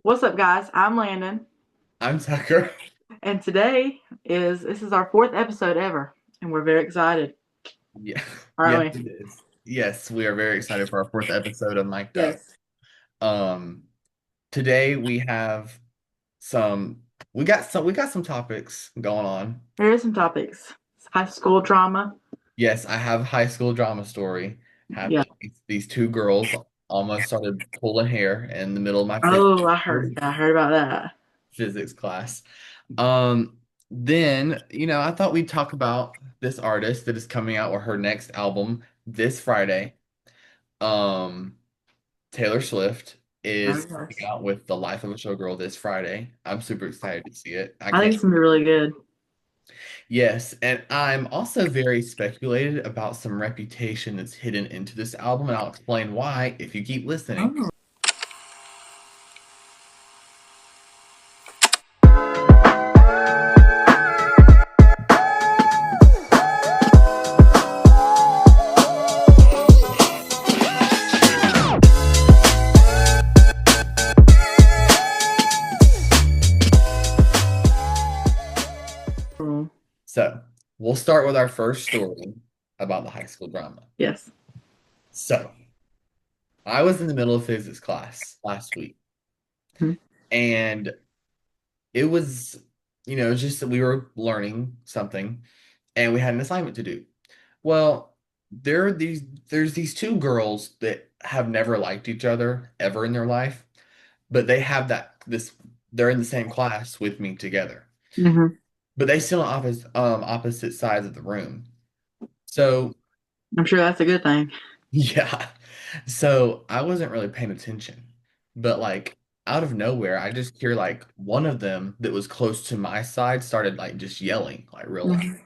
What's up, guys? I'm Landon, I'm Tucker. and today is this is our fourth episode ever, and we're very excited, Yeah. aren't Yes, we? it is. Yes, we are very excited for our fourth episode of Mic'd Up. Yes. Um, Today some we got some topics going on. Here are some topics: high school drama. Yes, I have a high school drama story Yeah. happening. These two girls almost started pulling hair in the middle of my Oh, I heard about that. physics class. Then, I thought we'd talk about this artist that is coming out with her next album this Friday. Um, Taylor Swift Oh, is coming yes. out with The Life of a Showgirl this Friday. I'm super excited to see it. I I think can't. it's gonna be really good. Yes, and I'm also very speculated about some reputation that's hidden into this album, and I'll explain why if you keep listening. Oh. So, we'll start with our first story about the high school drama. Yes. So, I was in the middle of physics class last week, Mhm. and it was, just that we were learning something and we had an assignment to do. Well, there's these two girls that have never liked each other ever in their life, but they have they're in the same class with me together. Hmm. But they sit on opposite sides of the room. So, I'm sure that's a good thing. yeah. So, I wasn't really paying attention. But like out of nowhere, I just hear like one of them that was close to my side started like just yelling like real loud. Mhm.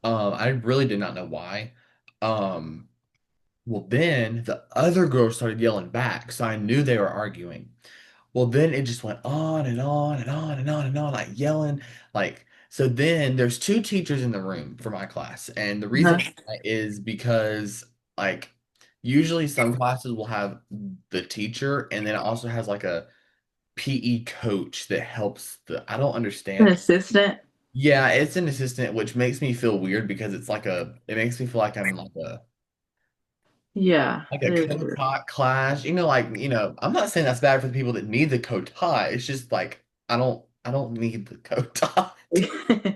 I really did not know why. Um, well, then the other girl started yelling back, so I knew they were arguing. Well, then it just went on and on and on and on and on, like yelling, like so. Then there's two teachers in the room for my class, and the reason Uh-huh. why is because like usually some classes will have the teacher, and then it also has like a PE coach that helps the. I don't An understand. assistant. Yeah, it's an assistant, which makes me feel weird because it makes me feel like I'm Yeah, like it a is weird. co-taught class. I'm not saying that's bad for the people that need the co-taught. It's just like I don't need the co-taught.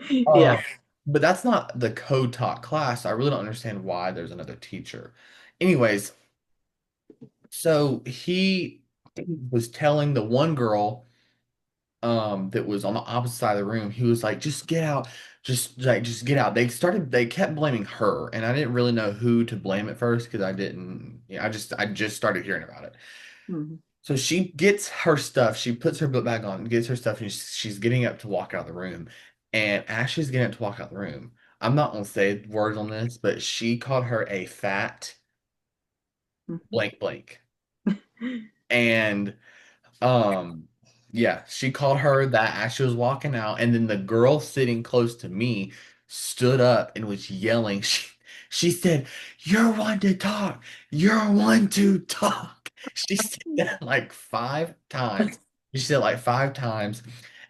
Yeah. Um, but that's not the co-taught class. I really don't understand why there's another teacher. Anyways, so he was telling the one girl that was on the opposite side of the room, he was like, just get out, just get out. They kept blaming her, and I didn't really know who to blame at first because I didn't, I just started hearing about it. Mhm. So she gets her stuff, she puts her book bag on, gets her stuff, and she's getting up to walk out of the room. And as she's getting up to walk out the room, I'm not gonna say words on this, but she called her a fat Mhm. blank blank. And Um, yeah, she called her that as she was walking out, and then the girl sitting close to me stood up and was yelling. She said, "You're one to talk. You're one to talk." She said that like 5 times. She said it like 5 times,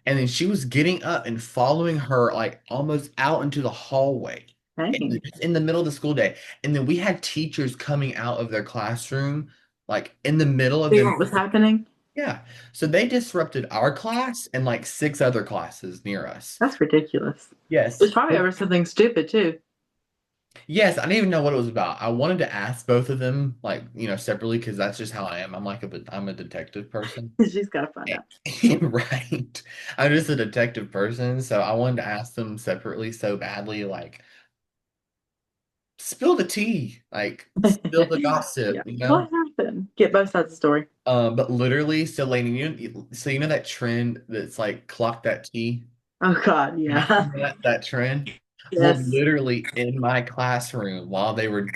and then she was getting up and following her like almost out into the hallway Dang. in the middle of the school day. And then we had teachers coming out of their classroom like in the middle of See them. what was happening? Yeah. So they disrupted our class and like six other classes near us. That's ridiculous. It's Yes. probably over something stupid too. Yes, I didn't even know what it was about. I wanted to ask both of them, like, separately, because that's just how I am. I'm a detective person. She's got to find out. Right. I'm just a detective person, so I wanted to ask them separately so badly, like, spill the tea, like, spill the gossip, Yeah. What happened? Get both sides of the story. But literally, so Lainey, so you know that trend that's like clock that tea? Oh God, yeah. That trend? Well, Yes. literally in my classroom while they were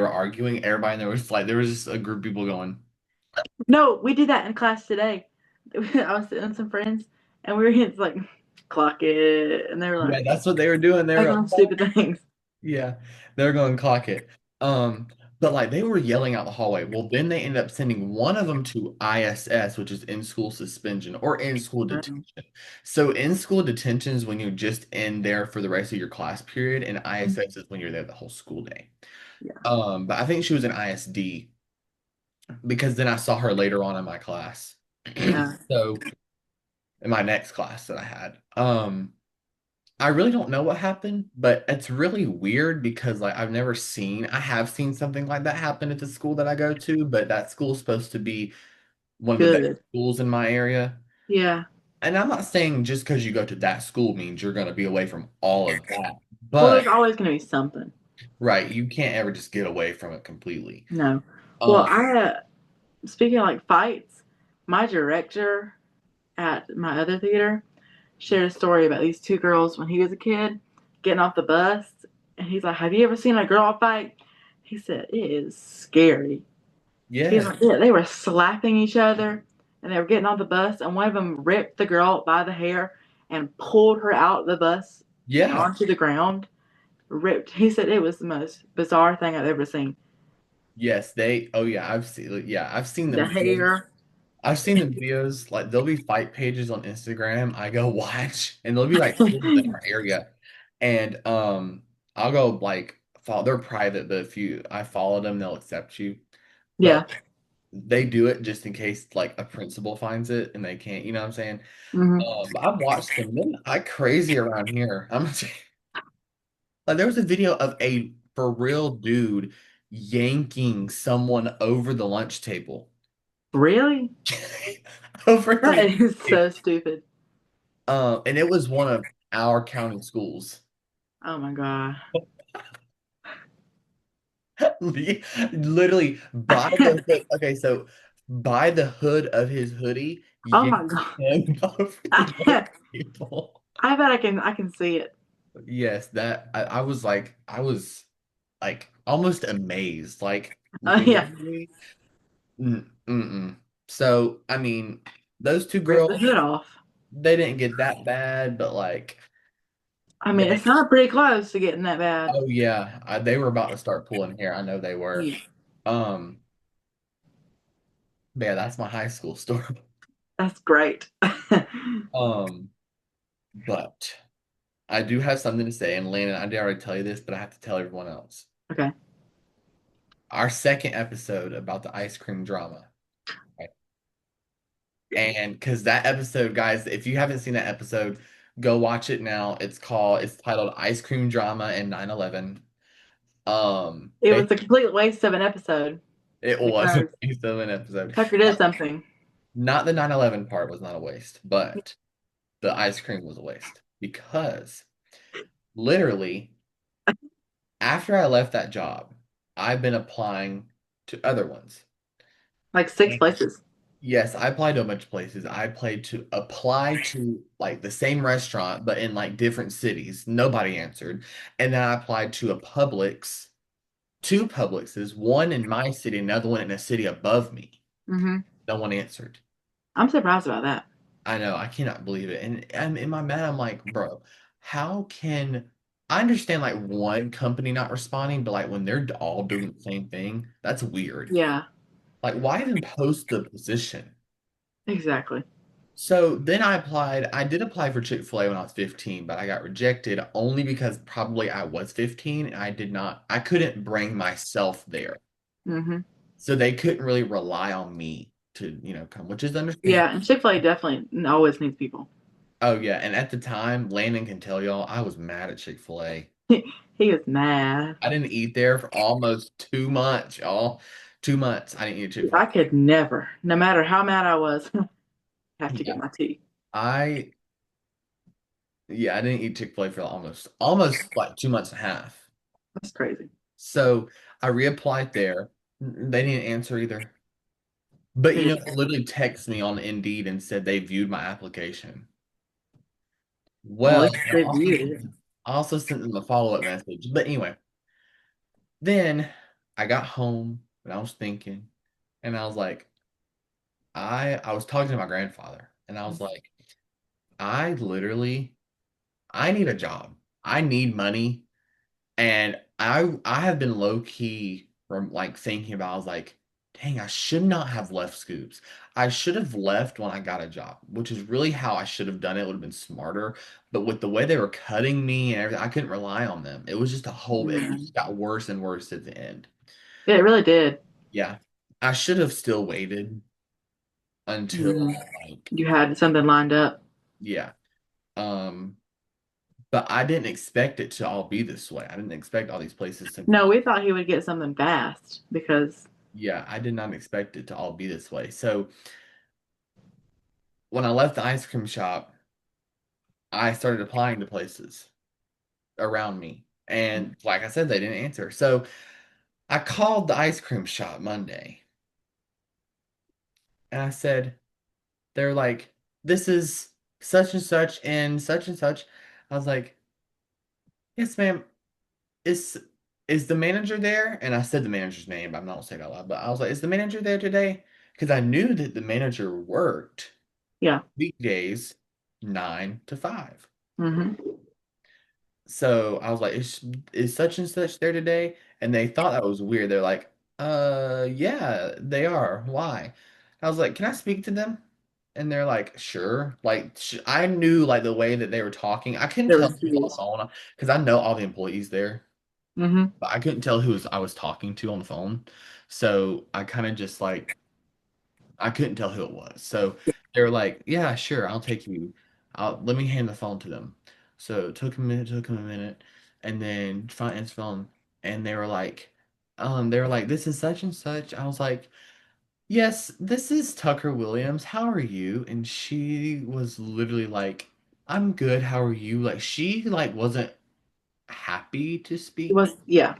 arguing, everybody there was just a group of people going, No, we did that in class today. I was sitting with some friends, and we were it's like clock it, and they were yeah, like that's what they were doing. They were acting going, on stupid things. yeah, they were going clock it. Um, But like they were yelling out the hallway. Well, then they ended up sending one of them to ISS, which is in school suspension or in school Um, detention. So in school detention is when you're just in there for the rest of your class period, and ISS is when you're there the whole school day. yeah. But I think she was in ISD because then I saw her later on in my class. Uh, So in my next class that I had. I really don't know what happened, but it's really weird because like I have seen something like that happen at the school that I go to, but that school's supposed to be one of the best Good. schools in my area. Yeah. And I'm not saying just because you go to that school means you're going to be away from all of that, Well, but there's always going to be something. right, you can't ever just get away from it completely. No. Well, Um, speaking of like fights, my director at my other theater shared a story about these two girls when he was a kid getting off the bus. And he's like, "Have you ever seen a girl fight?" He said, "It is scary." He's yes, like, "Yeah, they were slapping each other and they were getting off the bus. And one of them ripped the girl by the hair and pulled her out of the bus and yeah, onto the ground. Ripped." He said it was the most bizarre thing I've ever seen. yes, oh yeah, I've seen The them videos. hair. I've seen the videos, like there'll be fight pages on Instagram. I go watch, and there'll be like kids in our area, and I'll go like follow. They're private, but if I follow them, they'll accept you. But Yeah. they do it just in case like a principal finds it and they can't. You know what I'm saying? Hmm. I've watched them. They're not crazy around here. I'm gonna say, like there was a video of a for real dude yanking someone over the lunch table. Really? Over the That lunch is table. so stupid. And it was one of our county schools. Oh my god. Literally by the hood. Okay, so by the hood of his hoodie, Oh my yanked god. him over the lunch I table. bet I can see it. Yes, I was like, almost amazed. Like, Oh yeah. literally, mm-mm. So, I mean, those two Rip the girls, hood off. they didn't get that bad, but like, I mean, they, it's not pretty close to getting that bad. oh yeah, they were about to start pulling hair. I know they were. Yeah. Um, but yeah, that's my high school story. That's great. Um, but I do have something to say, and Landon, I did already tell you this, but I have to tell everyone else. Okay. Our second episode about the ice cream drama. Right? And because that episode, guys, if you haven't seen that episode, go watch it now. It's titled Ice Cream Drama and 9/11. It was a complete waste of an episode It was a because waste of an episode. Tucker did something. Not the 9/11 part was not a waste, but the ice cream was a waste because literally after I left that job, I've been applying to other ones. Like six places. Yes, I applied to a bunch of places. I apply to like the same restaurant, but in like different cities. Nobody answered. And then I applied to two Publixes, one in my city, another one in a city above me. Hmm. No one answered. I'm surprised about that. I know, I cannot believe it. And I'm in my mind, I'm like, bro, how can I understand like one company not responding, but like when they're all doing the same thing, that's weird. Yeah, Like, why even post the position? exactly. So then I applied. I did apply for Chick-fil-A when I was 15, but I got rejected only because probably I was 15 and I couldn't bring myself there. Hmm. So they couldn't really rely on me to, come, which is Yeah, understandable. and Chick-fil-A definitely always needs people. Oh yeah, and at the time, Landon can tell y'all, I was mad at Chick-fil-A. He was mad. I didn't eat there for almost 2 months, y'all. 2 months. I didn't eat I Chick-fil-A. could never, no matter how mad I was, have to get Yeah. my tea. I yeah, I didn't eat Chick-fil-A for almost like 2 months and a half. That's crazy. So I reapplied there. They didn't answer either. But It they is. literally texted me on Indeed and said they viewed my application. Well, at Well, least they viewed it. I also sent them a follow-up message. But anyway, then I got home and I was thinking, and I was like, I was talking to my grandfather, and I was like, I literally I need a job. I need money. And I have been low key. from like thinking about, I was like, dang, I should not have left Scoops. I should have left when I got a job, which is really how I should have done it. It would have been smarter. But with the way they were cutting me and everything, I couldn't rely on them. It was just a whole, it Mm. just got worse and worse at the end. Yeah, it really did. Yeah. I should have still waited until Mm. like, You had something lined up. yeah. Um, but I didn't expect it to all be this way. I didn't expect all these places to No, be. we thought he would get something fast because, Yeah, I did not expect it to all be this way. So when I left the ice cream shop, I started applying to places around me. And like I said, they didn't answer. So I called the ice cream shop Monday and I said, they're like, this is such and such and such and such. I was like, yes, ma'am. Is is the manager there? And I said the manager's name, but I'm not gonna say it out loud. But I was like, is the manager there today? Because I knew that the manager worked yeah. weekdays 9 to 5. Hmm. So I was like, is such and such there today? And they thought that was weird. They're like, yeah, they are. Why? I was like, can I speak to them? And they're like, sure. Like, I knew like the way that they were talking. I couldn't There tell was who was on the serious. phone because I know all the employees there, Hmm. but I couldn't tell I was talking to on the phone. So I kind of just like I couldn't tell who it was. So they were like, "Yeah, sure, I'll take you. Let me hand the phone to them." So it took him a minute, and then finally answered the phone, and they were like, "This is such and such." I was like, "Yes, this is Tucker Williams. How are you?" And she was literally like, "I'm good. How are you?" Like she like wasn't happy to It speak, was, yeah.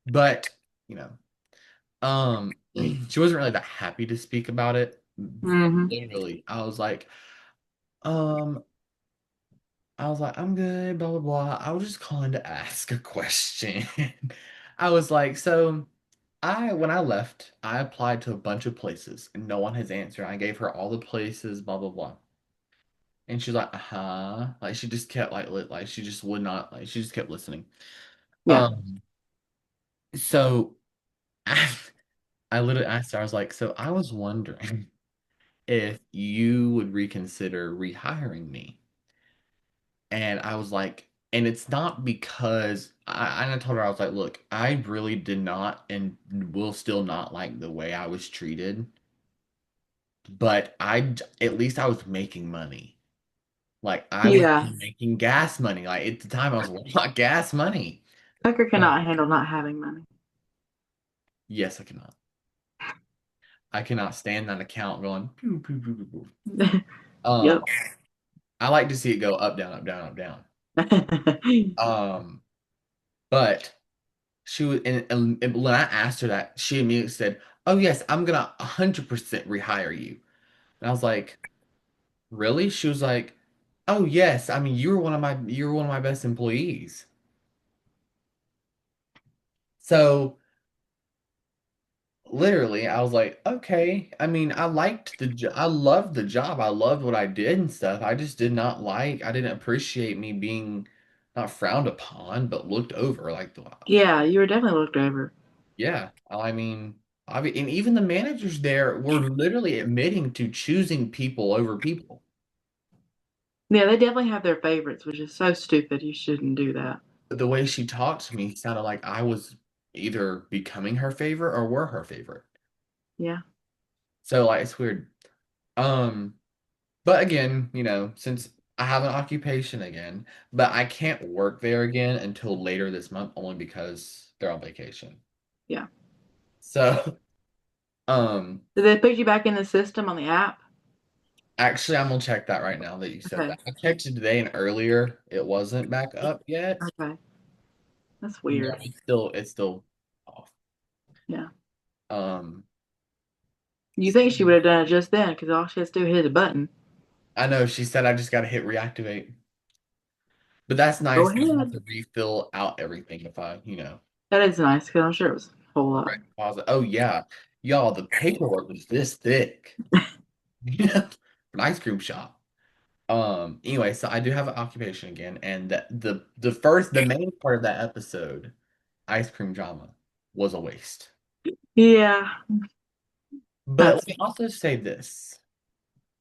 but you know. She wasn't really that happy to speak about it. Hmm. Literally, um, I was like, I'm good, blah blah blah. I was just calling to ask a question. I was like, so I when I left, I applied to a bunch of places and no one has answered. I gave her all the places, blah blah blah. And she's like, uh-huh. Like she just kept like she just would not like she just kept listening. Yeah. Um, so I literally asked her, I was like, so I was wondering if you would reconsider rehiring me. And I was like, and it's not because I told her, I was like, look, I really did not and will still not like the way I was treated, but at least I was making money. Like I was Yeah. making gas money. Like at the time I was like, not gas money. Tucker Uh, cannot handle not having money. yes, I cannot. I cannot stand that account going pew, pew, pew, pew, pew. Yep. Um, I like to see it go up, down, up, down, up, down. Um, but she was, and when I asked her that, she immediately said, "Oh yes, I'm gonna 100% rehire you." And I was like, "Really?" She was like, "Oh yes, I mean you were one of my best employees." So literally, I was like, "Okay." I mean, I loved the job. I loved what I did and stuff. I didn't appreciate me being not frowned upon, but looked over. Yeah, you were definitely looked over. Yeah, I mean, and even the managers there were literally admitting to choosing people over people. Yeah, they definitely have their favorites, which is so stupid. You shouldn't do that. But the way she talked to me sounded like I was either becoming her favorite or were her favorite. Yeah. So like it's weird. Um, but again, since I have an occupation again, but I can't work there again until later this month only because they're on vacation. Yeah. So, um, Did they put you back in the system on the app? actually, I'm gonna check that right now that you said Okay. that. I checked it today and earlier it wasn't back up yet. Okay. That's No, weird. it's still off. Yeah. Um, You think she would have done it just then because all she has to do is hit a button. I know she said I just gotta hit reactivate, but that's Go nice. I don't have ahead. to refill out everything if I That is nice because I'm sure it was a whole lot. right pause it. Oh yeah, y'all, the paperwork was this thick. For an ice cream shop. Anyway, so I do have an occupation again, and the main part of that episode, ice cream drama. was a waste. Yeah, But that's let me also say this.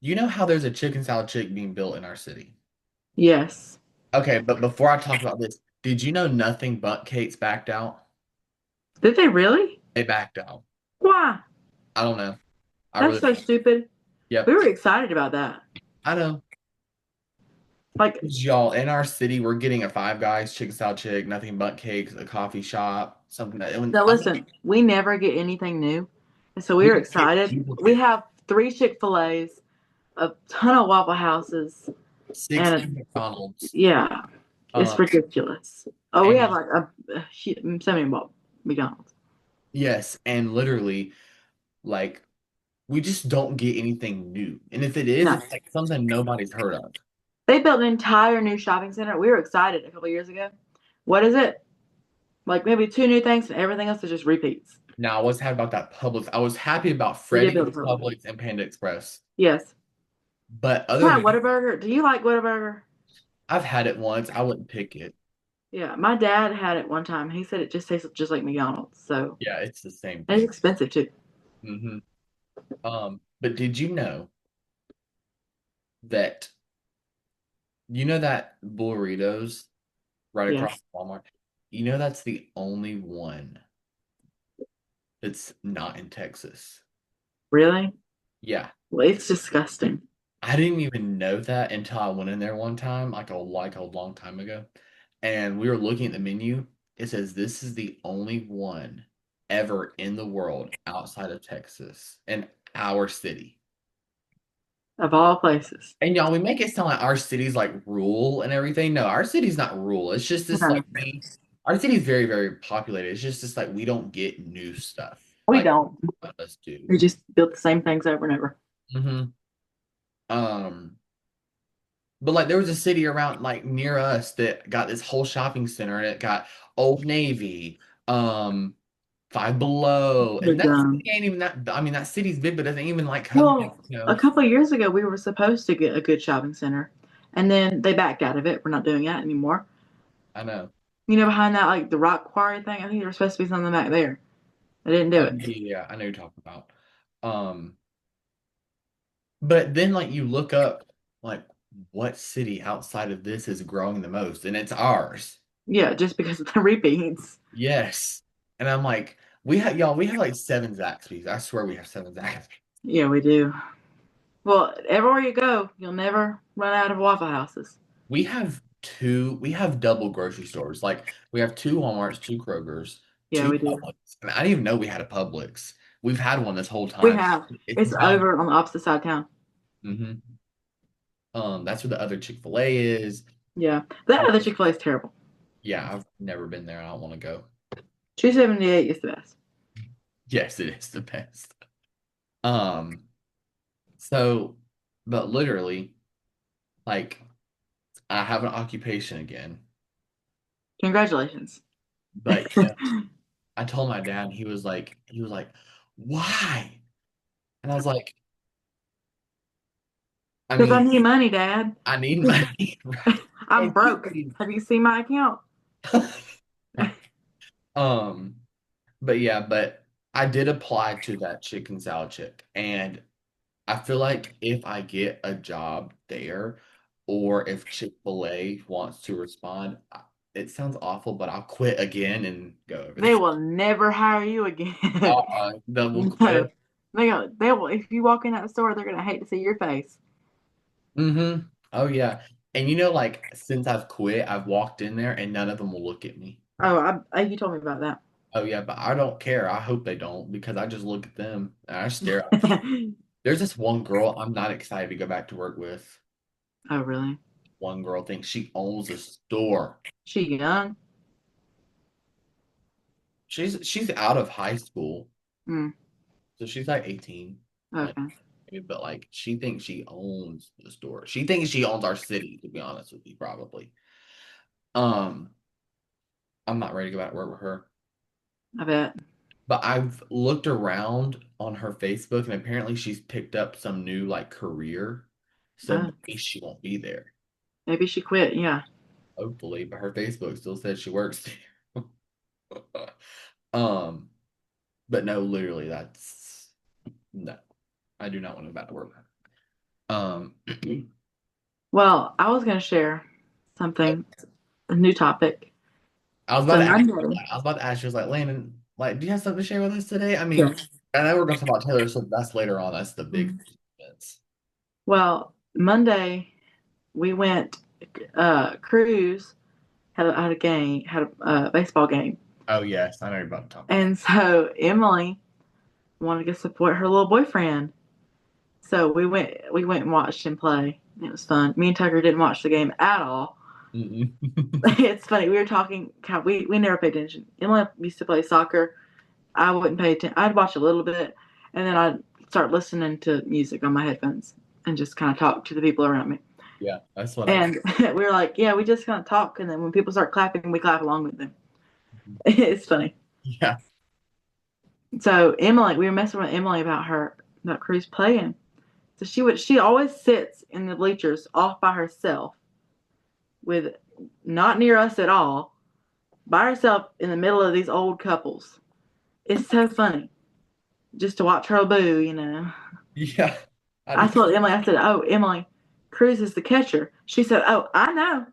You know how there's a chicken salad chick being built in our city? yes. Okay, but before I talk about this, did you know Nothing But Kate's backed out? Did they really? They backed out. Why? I don't know. I That's really, so stupid. We yep. were excited about that. I know. Like, 'Cause y'all, in our city, we're getting a Five Guys, chicken salad chick, Nothing But Cakes, a coffee shop, something that, now I mean, listen, we never get anything new. And so we we were don't get excited. We duplicate. have three Chick-fil-A's, a ton of Waffle Houses, and 60 McDonald's. yeah, it's Um, ridiculous. Oh, we have and like so many McDonald's. yes, and literally, like, we just don't get anything new. And if it is, No. it's like something nobody's heard of. They built an entire new shopping center. We were excited a couple years ago. What is it? Like maybe two new things and everything else is just repeats. Now, I was happy about that Publix. I was happy about They did Freddy's, build a Publix. Publix, and Panda Express. Yes. But other Try than Whataburger. Do you like Whataburger? I've had it once, I wouldn't pick it. Yeah, my dad had it one time. He said it just tastes just like McDonald's. So Yeah, it's the same and it's thing. expensive too. hmm but did you know that that Burritos right across Yes. Walmart? You know that's the only one that's not in Texas. Really? Yeah. Well, it's disgusting. I didn't even know that until I went in there one time, like a long time ago. And we were looking at the menu. It says this is the only one ever in the world outside of Texas in our city. Of all places. And y'all, we make it sound like our city's like rural and everything. No, our city's not rural. It's just this No, like our city's very, very populated. It's just like we don't get new stuff we like don't. us do. We just built the same things over and over. hmm Um, but like there was a city around like near us that got this whole shopping center and it got Old Navy, um, Five Below, They're and that dumb. city ain't even that. I mean, that city's big, but doesn't even like cover. Well, a couple of years ago, we were supposed to get a good shopping center, and then they backed out of it. We're not doing that anymore. I know. You know, behind that, like the rock quarry thing, I think there was supposed to be something back there. They didn't do Oh, it. yeah, I know you're talking about. Um, but then like you look up like what city outside of this is growing the most, and it's ours. Yeah, just because of the repeats. Yes. And I'm like, we have like seven Zaxby's. I swear we have seven Zaxby's. Yeah, we do. Well, everywhere you go, you'll never run out of Waffle Houses. We have double grocery stores. Like we have two Walmarts, two Kroger's, Yeah, two we do. Publix. I mean, I didn't even know we had a Publix. We've had one this whole We time. have. It's It's down. over on the opposite side of town. hmm that's where the other Chick-fil-A is. Yeah, that Um, other Chick Fil A is terrible. yeah, I've never been there. I don't want to go. 278 is the best. Yes, it is the best. Um, so, but literally, like, I have an occupation again. Congratulations. But Because I told my dad, he was like, why? And I was like, I I mean, need money, Dad. I need money, right? I'm And broke. Have you seen my account? um, but yeah, but I did apply to that chicken salad chick, and I feel like if I get a job there, or if Chick-fil-A wants to respond, it sounds awful, but I'll quit again and go over there. They will never hire you again. Then we'll No. quit. They will if you walk in that store, they're gonna hate to see your face. Oh yeah. And like since I've quit, I've walked in there and none of them will look at me. Oh, you told me about that. Oh yeah, but I don't care. I hope they don't because I just look at them and I stare at them. There's this one girl I'm not excited to go back to work with. Oh, really? One girl thinks she owns a store. She young? She's out of high school, Hmm. so she's like 18. Like, Okay. but like she thinks she owns the store. She thinks she owns our city, to be honest with you, probably. Um, I'm not ready to go back to work with her. I bet. But I've looked around on her Facebook and apparently she's picked up some new like career. So Oh, maybe she won't be there. maybe she quit. Yeah. Hopefully, but her Facebook still says she works there. Um, but no, literally, that's no. I do not want to go back to work. Um, Well, I was going to share something, a new topic. I was about So to ask you, Monday, I was about to ask you, I was like, Landon, like, do you have something to share with us today? I mean, yes. I know we're going to talk about Taylor Swift. That's later on. That's the big Mhm. events. Well, Monday we went cruise had a game, had a baseball game, Oh yes, I know you're about to talk about. and so Emily wanted to support her little boyfriend. So we went and watched him play. It was fun. Me and Tucker didn't watch the game at all. Mm-mm. It's funny. We were talking. We never paid attention. Emily used to play soccer. I wouldn't pay attention. I'd watch a little bit, and then I'd start listening to music on my headphones and just kind of talk to the people around me. Yeah, that's what I do. And we were like, yeah, we just kind of talk, and then when people start clapping, we clap along with them. It's funny. Yeah. So Emily, we were messing with Emily about Cruz playing. So she always sits in the bleachers off by herself, with not near us at all, by herself in the middle of these old couples. It's so funny just to watch her boo, you know. Yeah. I I do. told Emily, I said, "Oh, Emily, Cruz is the catcher." She said, "Oh, I know."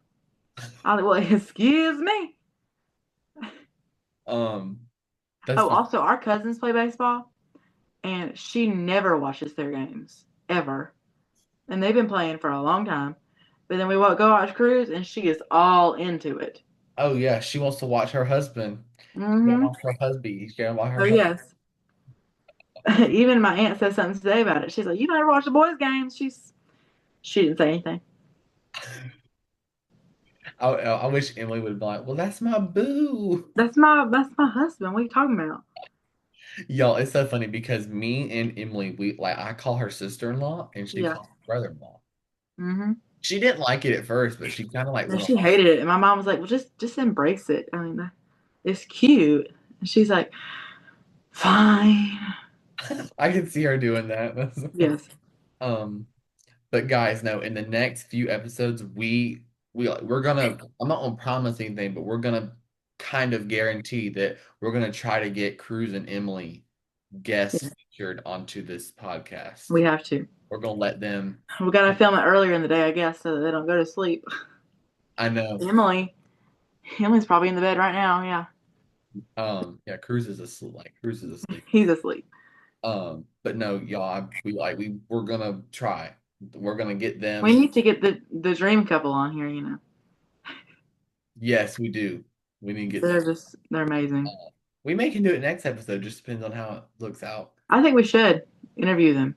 I was like, "Well, excuse me." Um, that's Oh, what. also, our cousins play baseball, and she never watches their games ever, and they've been playing for a long time. But then we go watch Cruz, and she is all into it. Oh yeah, she wants to watch her husband. She's gonna Mm-hmm. watch her husband. She's gonna watch her Oh husband. yes. Even my aunt said something today about it. She's like, "You never watch the boys' games." She didn't say anything. I wish Emily would be like, well, that's my boo. That's my husband. What are you talking about? Y'all, it's so funny because me and Emily, we like I call her sister-in-law and she Yeah. calls me brother-in-law. Mm-hmm. She didn't like it at first, but she kind of like And went she along. hated it, and my mom was like, "Well, just embrace it. I mean, it's cute." And she's like, "Fine." I can see her doing that. Yes. Um, but guys, no, in the next few episodes, we're gonna. I'm not gonna promise anything, but we're gonna kind of guarantee that we're gonna try to get Cruz and Emily Yeah, guest featured onto this podcast. we have to. We're gonna let them. We gotta film it earlier in the day, I guess, so that they don't go to sleep. I know. Emily, Emily's probably in the bed right now. Yeah, Yeah, Cruz is asleep. Like Cruz is asleep. he's asleep. But no, y'all, we're gonna try. We're gonna get We them. need to get the dream couple on here. You know, Yes, we do. We need to get them. they're amazing. We may can do it next episode. Just depends on how it looks out. I think we should interview them.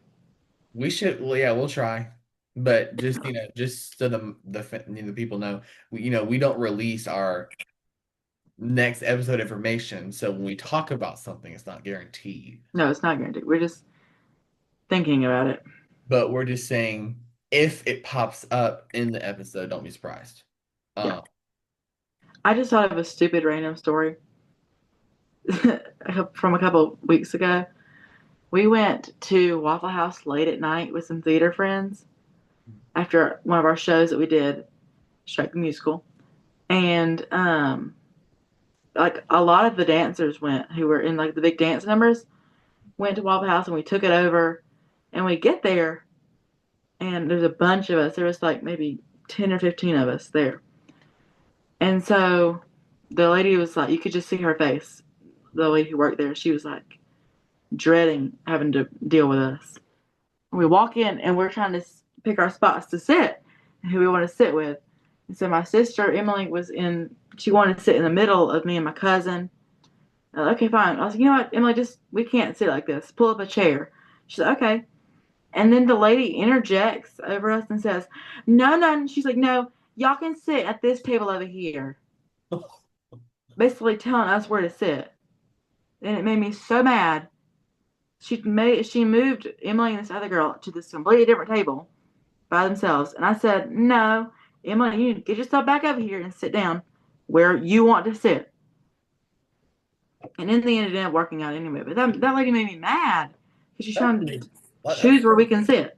We should. Well, yeah, we'll try. But just just so the people know, we don't release our next episode information. So when we talk about something, it's not guaranteed. No, it's not guaranteed. We're just thinking about it. But we're just saying if it pops up in the episode, don't be surprised. Yeah. Um, I just thought of a stupid random story from a couple weeks ago. We went to Waffle House late at night with some theater friends after one of our shows that we did, Shrek the Musical. And like a lot of the dancers went who were in like the big dance numbers went to Waffle House, and we took it over, and we get there and there's a bunch of us. There was like maybe 10 or 15 of us there. And so the lady was like, you could just see her face. The lady who worked there, she was like dreading having to deal with us. We walk in and we're trying to pick our spots to sit and who we want to sit with. And so my sister Emily she wanted to sit in the middle of me and my cousin. Okay, fine. I was like, you know what, Emily, we can't sit like this. Pull up a chair. She's like, okay. And then the lady interjects over us and says, no, no. She's like, no, y'all can sit at this table over here. Basically telling us where to sit. And it made me so mad. She moved Emily and this other girl to this completely different table by themselves. And I said, no, Emily, you get yourself back over here and sit down where you want to sit. And in the end, it ended up working out anyway. But that lady made me mad because she's that's trying to rude. That's choose where we can sit.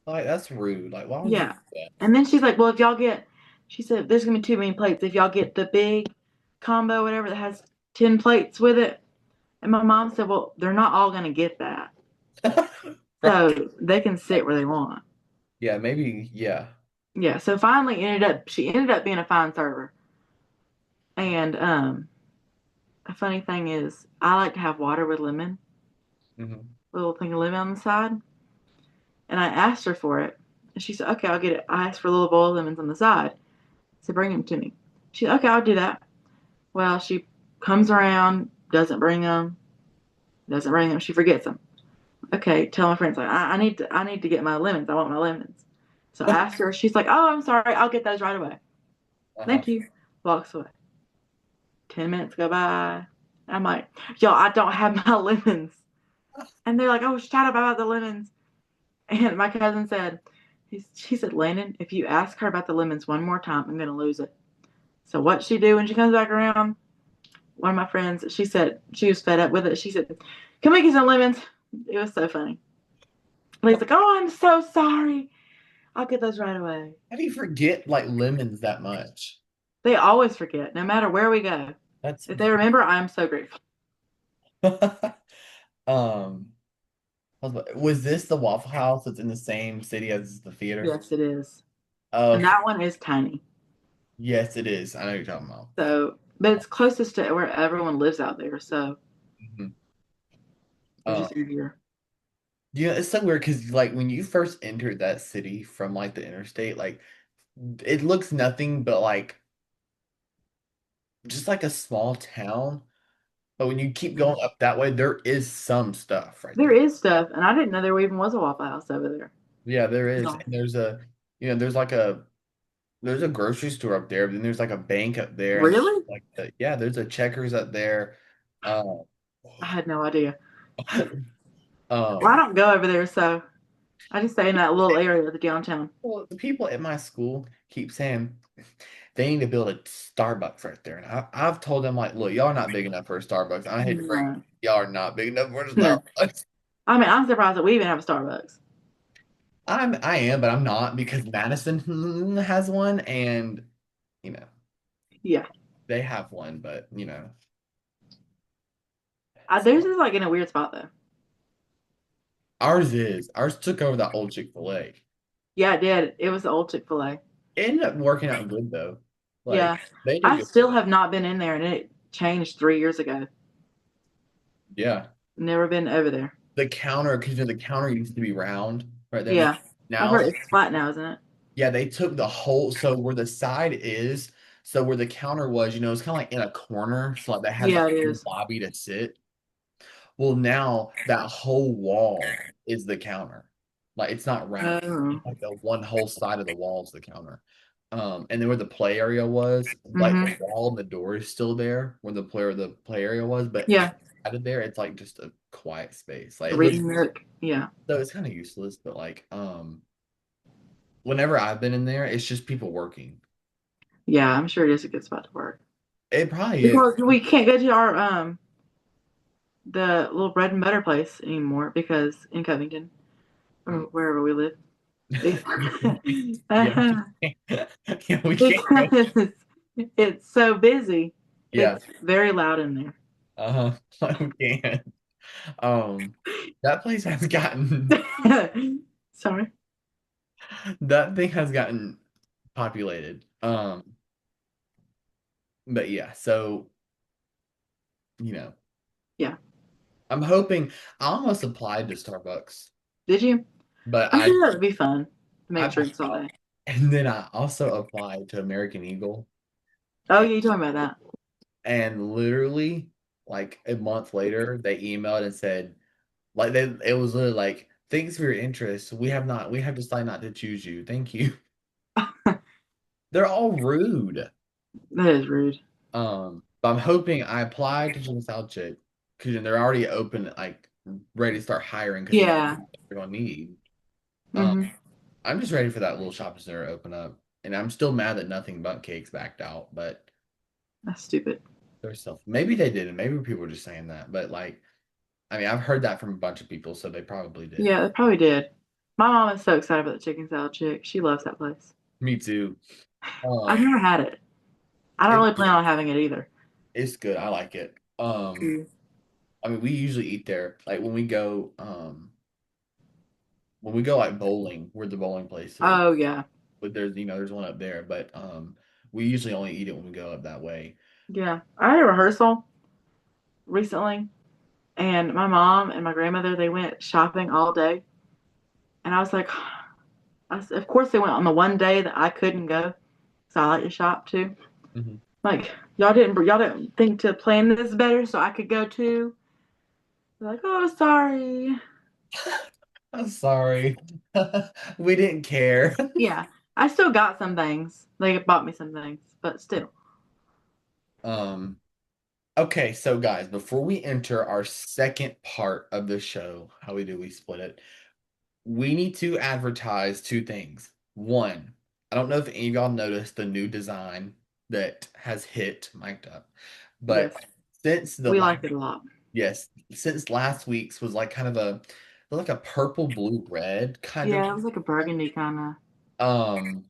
like that's rude. Like, why would you do Yeah. that? And then she's like, well, she said, there's going to be too many plates. If y'all get the big combo, whatever, that has 10 plates with it. And my mom said, well, they're not all going to get that. Right. So they can sit where they want. Yeah, maybe, yeah. Yeah. So finally she ended up being a fine server. And a funny thing is, I like to have water with lemon, Hmm. a little thing of lemon on the side. And I asked her for it. And she said, okay, I'll get it. I asked for a little bowl of lemons on the side. So bring them to me. She said, okay, I'll do that. Well, she comes around, doesn't bring them. She forgets them. Okay, tell my friends like I need to get my lemons. I want my lemons. So I asked her. She's like, oh, I'm sorry. I'll get those right away. Uh-huh. Thank you. Walks away. 10 minutes go by. I'm like, yo, I don't have my lemons. And they're like, oh, shut up about the lemons. And my cousin said, she said, Landon, if you ask her about the lemons one more time, I'm gonna lose it. So what she do when she comes back around? One of my friends, she said she was fed up with it. She said, "Can we get some lemons?" It was so funny. And he's like, "Oh, I'm so sorry. I'll get those right away." How do you forget like lemons that much? They always forget, no matter where we go. That's If they remember, I'm so grateful. um was this the Waffle House that's in the same city as the theater? Yes, it is. And Okay. that one is tiny. Yes, it is. I know what you're talking about. So, but it's closest to where everyone lives out there. So Mhm. it's Uh, just easier. yeah, it's so weird because like when you first entered that city from like the interstate, like it looks nothing but like just like a small town. But when you keep going up that way, there is some stuff right There there. is stuff, and I didn't know there even was a Waffle House over there. Yeah, there is. No. And there's a, there's like there's a grocery store up there, but then there's like a bank up there, and Really? like yeah, there's a Checkers up there. Um, I had no idea. Well, I um, don't go over there, so I just stay in that little area of the downtown. well, the people at my school keep saying they need to build a Starbucks right there, and I've told them like, look, y'all are not big enough for a Starbucks. I hate to break No. it, y'all are not big enough for a No. Starbucks. I mean, I'm surprised that we even have a Starbucks. I am, but I'm not because Madison has one, and you know Yeah. they have one, but Theirs is like in a weird spot though. ours took over that old Chick-fil-A. Yeah, it did. It was the old Chick-fil-A. It ended up working out good though. Like Yeah. they did I good. still have not been in there and it changed 3 years ago. Yeah. Never been over there. The counter, because the counter used to be round right there. Yeah. I've Now, heard it's flat now, isn't it? yeah, they took the whole, so where the side is, so where the counter was, it's kind of like in a corner, so like that has like Yeah, it a is. lobby to sit. Well, now that whole wall is the counter. Like it's not round. Oh. It's like the one whole side of the wall is the counter. And then where the play area was, like the Mm-hmm. wall and the door is still there where the play area was, but Yeah. out of there, it's like just a quiet space. Like The it looks reading nook. Yeah. so it's kind of useless, but like whenever I've been in there, it's just people working. Yeah, I'm sure it is a good spot to work. It probably is. Because we can't go to our the little bread and butter place anymore because in Covington or wherever we live. Yeah, yeah, we can't go. Because it's so busy. Yeah, It's very loud in there. uh-huh. We can't. Um, that place has gotten Sorry. that thing has gotten populated. But yeah, so you know, Yeah. I'm hoping I almost applied to Starbucks, Did you? but I'm sure that would be fun to I make backed drinks all out. day. And then I also applied to American Eagle, Oh, and, yeah, you told me about and literally like a month later, they emailed and said like it was literally like thanks for your interest. We have decided not to choose you. Thank you. that. They're all rude. That is rude. But I'm hoping I applied to Chicken Salad Chick because they're already open, like ready to start hiring because Yeah. they're gonna need. Um, Hmm. I'm just ready for that little shopping center to open up, and I'm still mad that Nothing But Cakes backed out, but That's stupid. they're still maybe they didn't. Maybe people were just saying that, but like I mean, I've heard that from a bunch of people, so they probably did. Yeah, it probably did. My mom is so excited about the chicken salad chick. She loves that place. Me too. I've Um, never had it. I don't it, really plan on having it either. it's good. I like it. Um, Mm. I mean, we usually eat there. Like when we go like bowling, where the bowling place is. Oh yeah, But there's one up there, but we usually only eat it when we go up that way. yeah. I had a rehearsal recently, and my mom and my grandmother they went shopping all day, and I was like, of course they went on the one day that I couldn't go, so I like to shop too. Mhm. Like y'all didn't think to plan this better so I could go too. They're like, oh sorry. I'm sorry. We didn't care. Yeah, I still got some things. They bought me some things, but still. Um, okay, so guys, before we enter our second part of the show, how we do we split it? We need to advertise two things. One, I don't know if any of y'all noticed the new design that has hit mic'd up, Yes, but since the we last like it a lot. yes, since last week's was like kind of a like a purple blue red kind of Yeah, it was like a burgundy kind of. um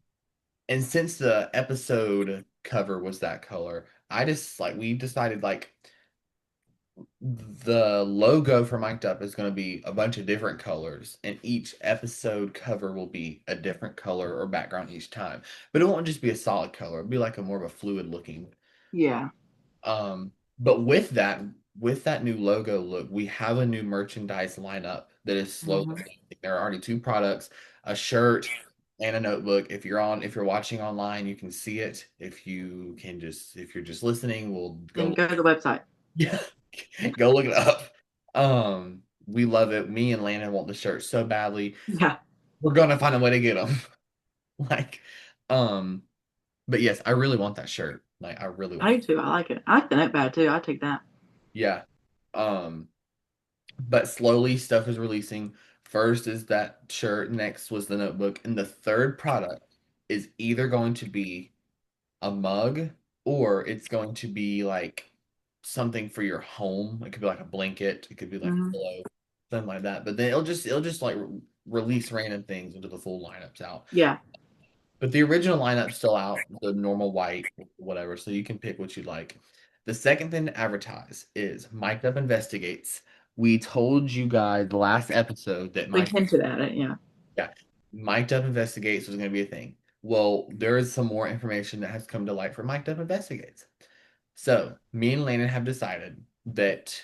and since the episode cover was that color, I just like we decided like the logo for Mic'd Up is going to be a bunch of different colors, and each episode cover will be a different color or background each time. But it won't just be a solid color; it'll be like a more of a fluid looking. Yeah. But with that new logo look, we have a new merchandise lineup that is slowly. Hmm. There are already two products, a shirt and a notebook. If you're watching online, you can see it. If you're just listening, we'll Then go. go to the website. Yeah, go look it up. We love it. Me and Landon want the shirt so badly. Yeah, We're gonna find a way to get them. Like, um, but yes, I really want that shirt. Like, I really I want. do too. I like it. I like the notepad too. I take that. Yeah. Um, but slowly stuff is releasing. First is that shirt, next was the notebook, and the third product is either going to be a mug or it's going to be like something for your home. It could be like a blanket, it could be like a Hmm. pillow, something like that. But then it'll just like release random things until the full lineup's out. Yeah. But the original lineup's still out, the normal white, whatever, so you can pick what you like. The second thing to advertise is Mic'd Up Investigates. We told you guys last episode that We Mike, hinted at it. Yeah. yeah, Mic'd Up Investigates was going to be a thing. Well, there is some more information that has come to light for Mic'd Up Investigates. So, me and Landon have decided that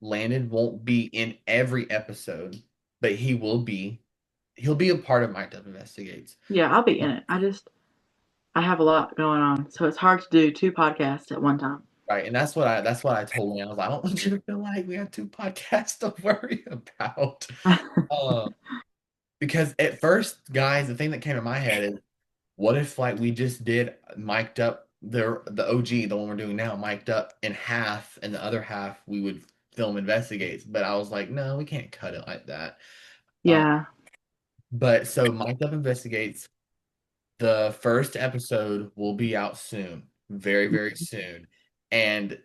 Landon won't be in every episode, but he'll be a part of Mic'd Up Investigates. Yeah, I'll be in it. I have a lot going on, so it's hard to do two podcasts at one time. Right. And that's what I told Landon. I was like, I don't want you to feel like we have two podcasts to worry about. Um, because at first, guys, the thing that came to my head is what if like we just did mic'd up the OG, the one we're doing now, mic'd up in half, and the other half we would film investigates. But I was like, no, we can't cut it like that. Uh, Yeah. but so mic'd up investigates. The first episode will be out soon, very, very soon. And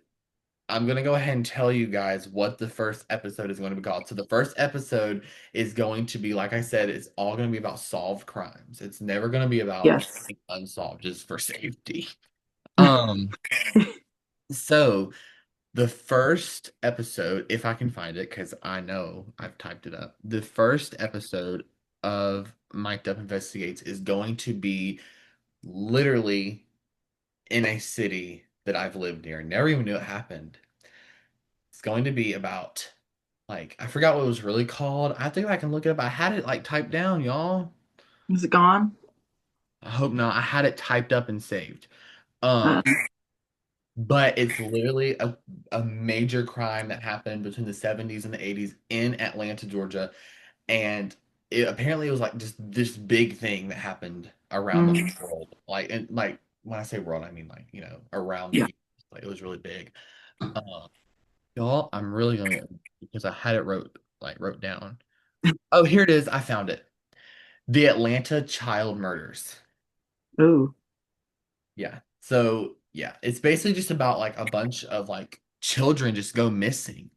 I'm gonna go ahead and tell you guys what the first episode is going to be called. So the first episode is going to be, like I said, it's all going to be about solved crimes. It's never going to be about Yes. unsolved, just for safety. Um, so the first episode, if I can find it, because I know I've typed it up, the first episode of Mic'd Up Investigates is going to be literally in a city that I've lived near. Never even knew it happened. It's going to be about like I forgot what it was really called. I think I can look it up. I had it like typed down, y'all. Is it gone? I hope not. I had it typed up and saved. Um, Uh, but it's literally a major crime that happened between the 70s and the 80s in Atlanta, Georgia. And apparently it was like just this big thing that happened around the mm, world. Like and like when I say world, I mean like, around the yeah. US. Like it was really big. Uh, y'all, I'm really gonna because I had it wrote down. Oh, here it is. I found it. The Atlanta child murders. Ooh. Yeah. So, yeah, it's basically just about like a bunch of like children just go missing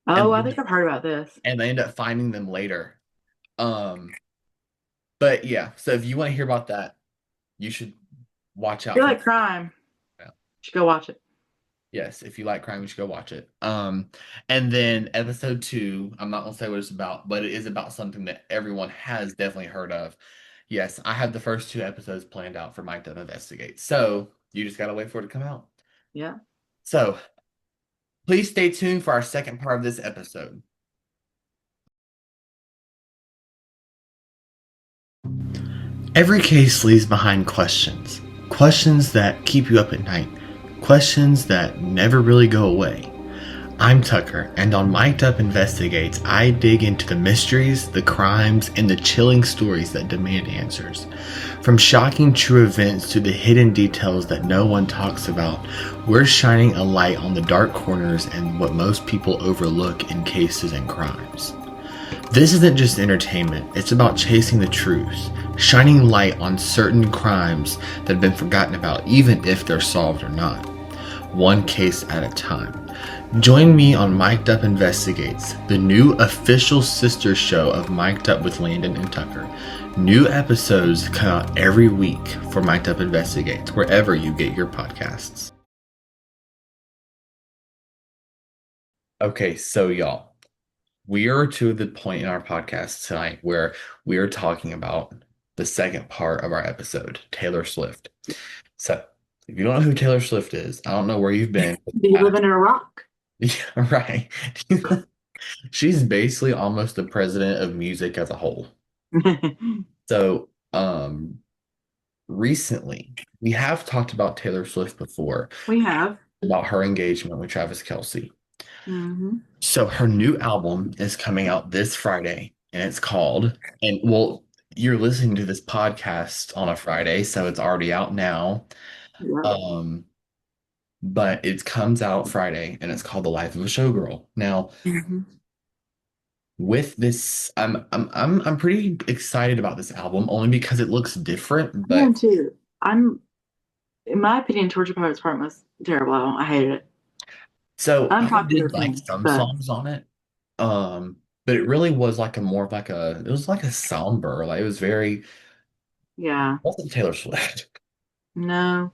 Oh, I and think I've heard about this. and they end up finding them later. Um, but yeah, so if you want to hear about that, you should watch If you out for like crime, that. you should go watch it. Yes, if you like crime, you should go watch it. And then episode 2, I'm not gonna say what it's about, but it is about something that everyone has definitely heard of. Yes, I have the first 2 episodes planned out for Mike to investigate. So you just gotta wait for it to come out. Yeah. So please stay tuned for our second part of this episode. Every case leaves behind questions. Questions that keep you up at night. Questions that never really go away. I'm Tucker, and on Mic'd Up Investigates, I dig into the mysteries, the crimes, and the chilling stories that demand answers. From shocking true events to the hidden details that no one talks about, we're shining a light on the dark corners and what most people overlook in cases and crimes. This isn't just entertainment, it's about chasing the truth, shining light on certain crimes that have been forgotten about, even if they're solved or not. One case at a time. Join me on Mic'd Up Investigates, the new official sister show of Mic'd Up with Landon and Tucker. New episodes come out every week for Mic'd Up Investigates, wherever you get your podcasts. Okay, so y'all, we are to the point in our podcast tonight where we are talking about the second part of our episode, Taylor Swift. So, if you don't know who Taylor Swift is, I don't know where you've been. Do you live in a rock? Yeah, right. She's basically almost the president of music as a whole. So, recently we have talked about Taylor Swift before, We have. about her engagement with Travis Kelce. Mm-hmm. So her new album is coming out this Friday, and it's called, and well, you're listening to this podcast on a Friday, so it's already out now. Yep. Um, but it comes out Friday, and it's called The Life of a Showgirl. Now, Mm-hmm. with this, I'm pretty excited about this album only because it looks different, I but am too. In my opinion, Torture Poets Part was terrible. I hated it. so I Unpopular did like opinion, some but songs on it. But it really was like a more of like it was like a somber, like it was very, yeah, wasn't Taylor Swift. no,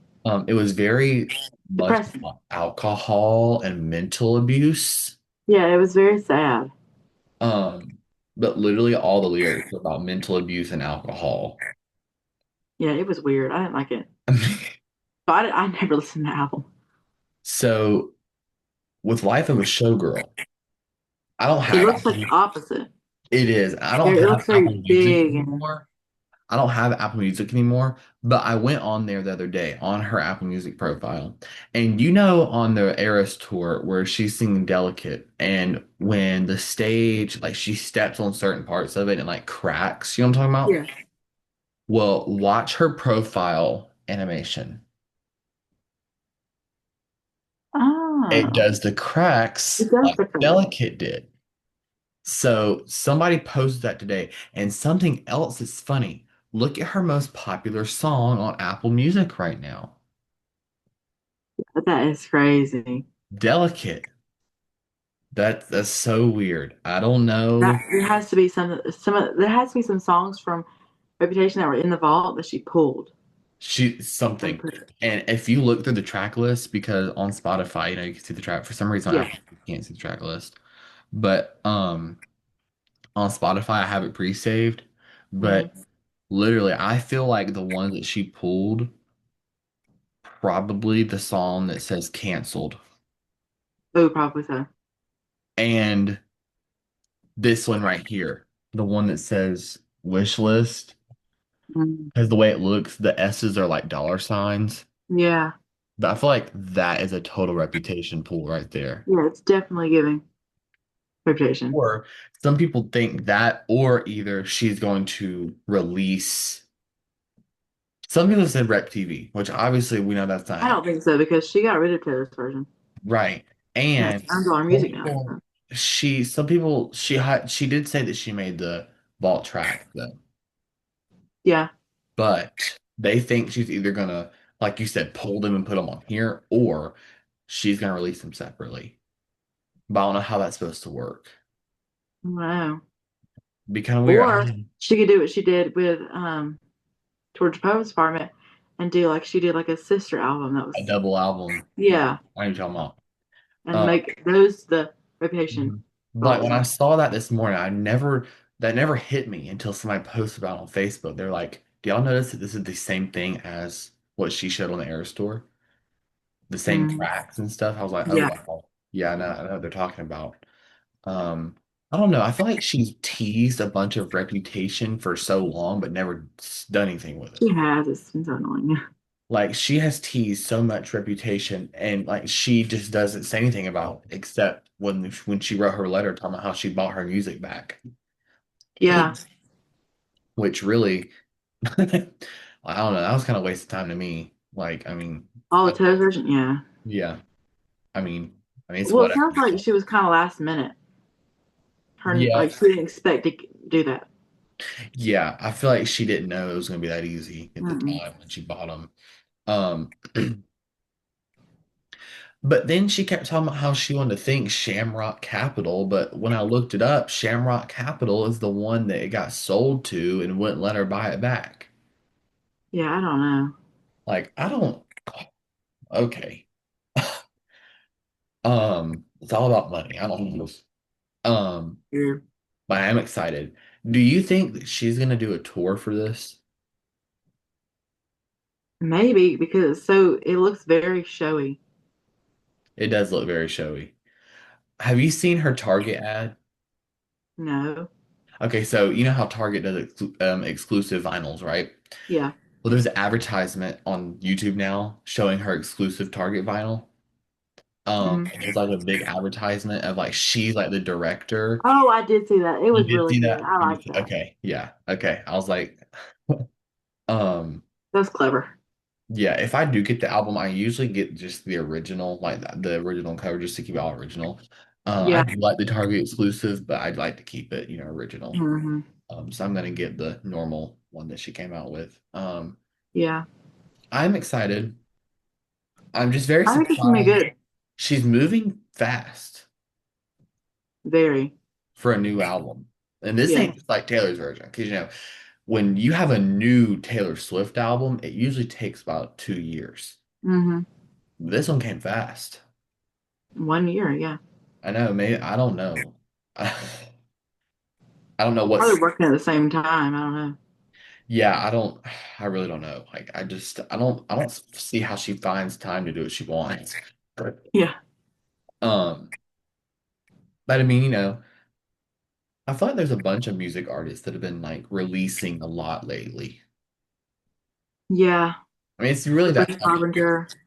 It was very much depressing. about alcohol and mental abuse. Yeah, it was very sad. Um, but literally all the lyrics were about mental abuse and alcohol. Yeah, it was weird. I didn't like it. So I never listened to the album. So with Life of a Showgirl, I don't It have looks like Apple. the opposite. It is. I don't It have looks very Apple Music big and anymore. I don't have Apple Music anymore, but I went on there the other day on her Apple Music profile. And you know, on the Eras tour where she's singing Delicate, and when the stage, like she steps on certain parts of it and like cracks, you know what I'm talking about? yeah. Well, watch her profile animation. It Oh, does the cracks it does like look like Delicate did. So somebody posted that today, and something else is funny. Look at her most popular song on Apple Music right now. that. That is crazy. Delicate. That's so weird. I don't That know. there has to be there has to be some songs from Reputation that were in the vault that she pulled She and something. put it. And if you look through the track list, because on Spotify, you can see the track. For some reason, I Yeah. can't see the track list. But on Spotify, I have it pre-saved. But Mm-hmm. literally, I feel like the one that she pulled, probably the song that says canceled. Oh, probably so. And this one right here, the one that says wish list, Mm. because the way it looks, the S's are like dollar signs. Yeah. But I feel like that is a total reputation pool right there. Yeah, it's definitely giving Reputation. Or some people think that, or either she's going to release. Some people said Rep TV, which obviously we know that's not I don't happening. think so because she got rid of Taylor's version. Right. Yeah, And it's $9 some music now. people, So. she did say that she made the vault track though. Yeah. But they think she's either gonna, like you said, pull them and put them on here, or she's gonna release them separately. But I don't know how that's supposed to work. Wow. Be kind of weird. Or she could do what she did with Georgia Poets Department and do like she did like a sister album that A was double album. Yeah, yeah, I know what you're talking about. and Um, make those the Reputation Mhm. Like when I songs. saw that this morning, that never hit me until somebody posted about it on Facebook. They're like, "Do y'all notice that this is the same thing as what she showed on the Era Store? The same Mm, tracks and stuff." I was like, "Oh yeah, wow, yeah, I know what they're talking about." Um, I don't know. I feel like she's teased a bunch of Reputation for so long, but never done anything with it. she has. It's been so annoying. Like she has teased so much Reputation, and like she just doesn't say anything about it, except when she wrote her letter talking about how she bought her music back. Yeah, Which really, I don't know, that was kind of a waste of time to me. Like, I mean, all the Toes version. Yeah. yeah, I mean, it's Well, it whatever. sounds like she was kind of last minute. Her Yeah, like she didn't expect to do that. yeah, I feel like she didn't know it was going to be that easy at the Mm-mm. time when she bought them. Um, but then she kept talking about how she wanted to think Shamrock Capital, but when I looked it up, Shamrock Capital is the one that it got sold to and wouldn't let her buy it back. Yeah, I don't know. Like, I don't, okay. It's all about money. I don't know. Um, Weird. but I am excited. Do you think that she's gonna do a tour for this? Maybe because it looks very showy. It does look very showy. Have you seen her Target ad? No. Okay, so you know how Target does exclusive vinyls, right? Yeah. Well, there's an advertisement on YouTube now showing her exclusive Target vinyl. Hmm. And there's like a big advertisement of like she's like the director. Oh, I did see that. It You was did really see good. that? I You did like see, that. okay, yeah, okay. I was like, um, That's clever. yeah, if I do get the album, I usually get just the original, like the original cover, just to keep it all original. I Yeah. do like the Target exclusive, but I'd like to keep it, original. Hmm. So I'm gonna get the normal one that she came out with. Yeah. I'm excited. I'm just very I think it's gonna be surprised. good. She's moving fast Very. for a new album, and this Yeah. ain't just like Taylor's version, because when you have a new Taylor Swift album, it usually takes about 2 years. Hmm. This one came fast. 1 year. Yeah. I know, maybe I don't know. I, I don't know Probably what's working at the same time. I don't know. yeah, I really don't know. Like I don't see how she finds time to do what she wants. But Yeah. um but I mean, I feel like there's a bunch of music artists that have been like releasing a lot lately. Yeah. I mean, it's really that Sabrina time of year, Carpenter.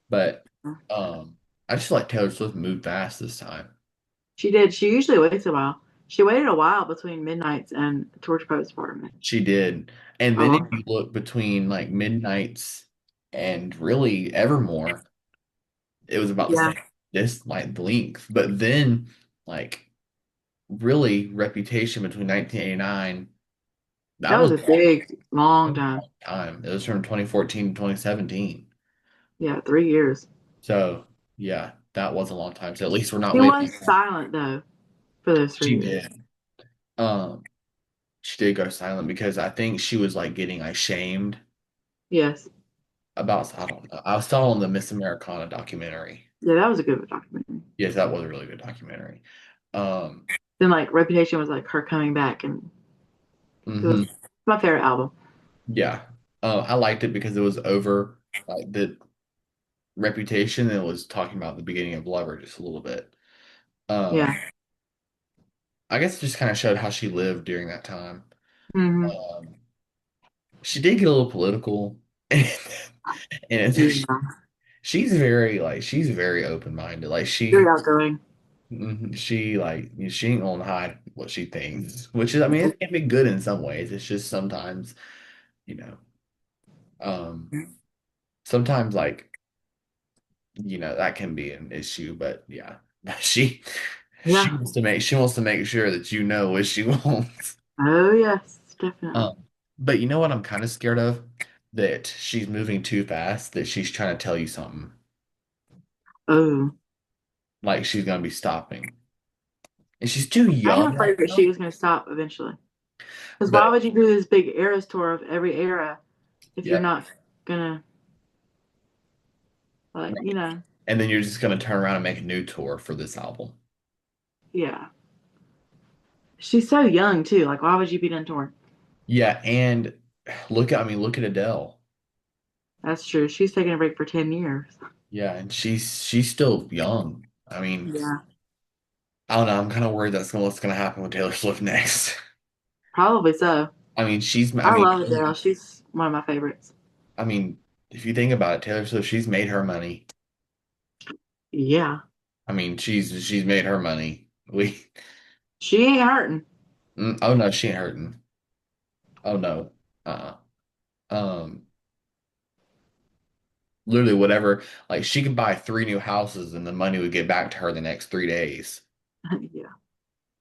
but I just feel like Taylor Swift moved fast this time. She did. She usually waits a while. She waited a while between Midnight's and Torch Postpartum. She did. And then if Oh, you look between like Midnight's and really Evermore, it was about the yeah. same this like length. But then like really Reputation between 1989, That that was was a a long time. long time. It was from 2014 to 2017. Yeah, 3 years. So yeah, that was a long time. So at least we're not She waiting. was silent though for those three She years. did. Um, she did go silent because I think she was like getting like shamed Yes. about, I don't know. I saw on the Miss Americana documentary. Yeah, that was a good documentary. Yes, that was a really good documentary. Um, Then like Reputation was like her coming back, and it was mhm. my favorite album. Yeah. I liked it because it was over like the Reputation and it was talking about the beginning of Lover just a little bit. Yeah. Um, I guess it just kind of showed how she lived during that time. Hmm. Um, she did get a little political, and Yeah. she's very open-minded. Like Very outgoing. she like she ain't gonna hide what she thinks, which is I mean it can be good in some ways. It's just sometimes you know um sometimes like that can be an issue. But yeah, she Yeah. she wants to make sure that you know what she wants. Oh yes, definitely. But you know what I'm kind of scared of? That she's moving too fast, that she's trying to tell you something. Oh, Like she's gonna be stopping. And she's too I'm young right afraid that now. she was going to stop eventually. Because why But would you do this big Eras tour of every era if you're yeah, not? gonna like, Right. And then you're just gonna turn around and make a new tour for this album. yeah. She's so young too. Like, why would you be done touring? Yeah, and look at Adele. That's true. She's taking a break for 10 years. Yeah, and she's still young. I mean, Yeah, I don't know. I'm kind of worried that's what's gonna happen with Taylor Swift next. probably so. I mean, I love Adele. She's one of my favorites. I mean, if you think about it, Taylor Swift, she's made her money. Yeah, I mean, she's made her money. she ain't hurting. Oh no, she ain't hurting. Oh no. Uh-uh. Um, Literally whatever. Like she could buy three new houses and the money would get back to her the next 3 days. Yeah,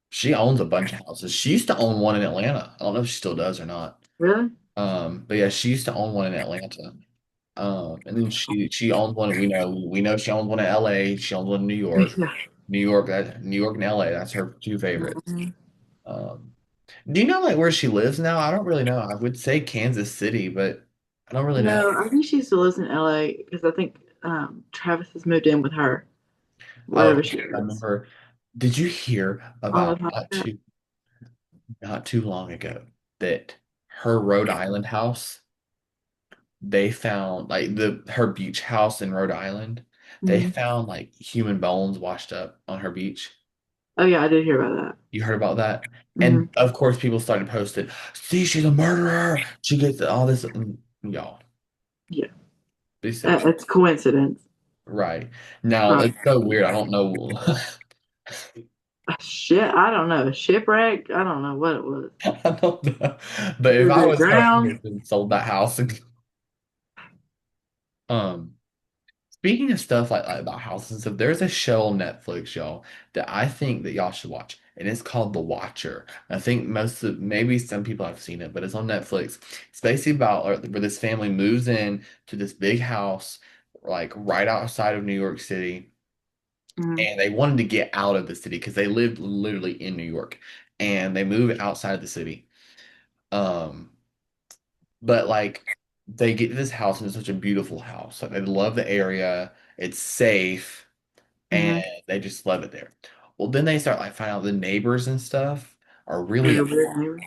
She owns a bunch of houses. She used to own one in Atlanta. I don't know if she still does or not. really? But yeah, she used to own one in Atlanta. And then she owns one. We know she owns one in LA. She owns one in New York. Yeah. New York and LA. That's her two favorites. Mhm. Um, do you know like where she lives now? I don't really know. I would say Kansas City, but I don't really know. No, I think she still lives in LA because I think Travis has moved in with her, Oh, wherever she I is, remember. Did you hear on the about podcast. not too long ago that her Rhode Island house, they found like the her beach house in Rhode Island, they Mhm. found like human bones washed up on her beach. Oh yeah, I did hear about You heard about that? that. And of course, people started posting, "See, she's a murderer. She gets all this." Y'all, Yeah, be serious. it's coincidence. Right. Now, Probably. it's so weird. I don't know. Shit, I don't know. Shipwreck? I don't know what it was. I don't know. But if Was I it was her, I would drowned? have sold that house. Um, Speaking of stuff like about houses and stuff, there's a show on Netflix, y'all, that I think that y'all should watch, and it's called The Watcher. I think maybe some people have seen it, but it's on Netflix. It's basically about where this family moves in to this big house, like right outside of New York City, Mm-hmm. and they wanted to get out of the city because they lived literally in New York, and they move outside of the city. Um, but like they get to this house and it's such a beautiful house. Like they love the area. It's safe and Mm-hmm. they just love it there. Well, then they start like finding out the neighbors and stuff are really They're weird neighbor.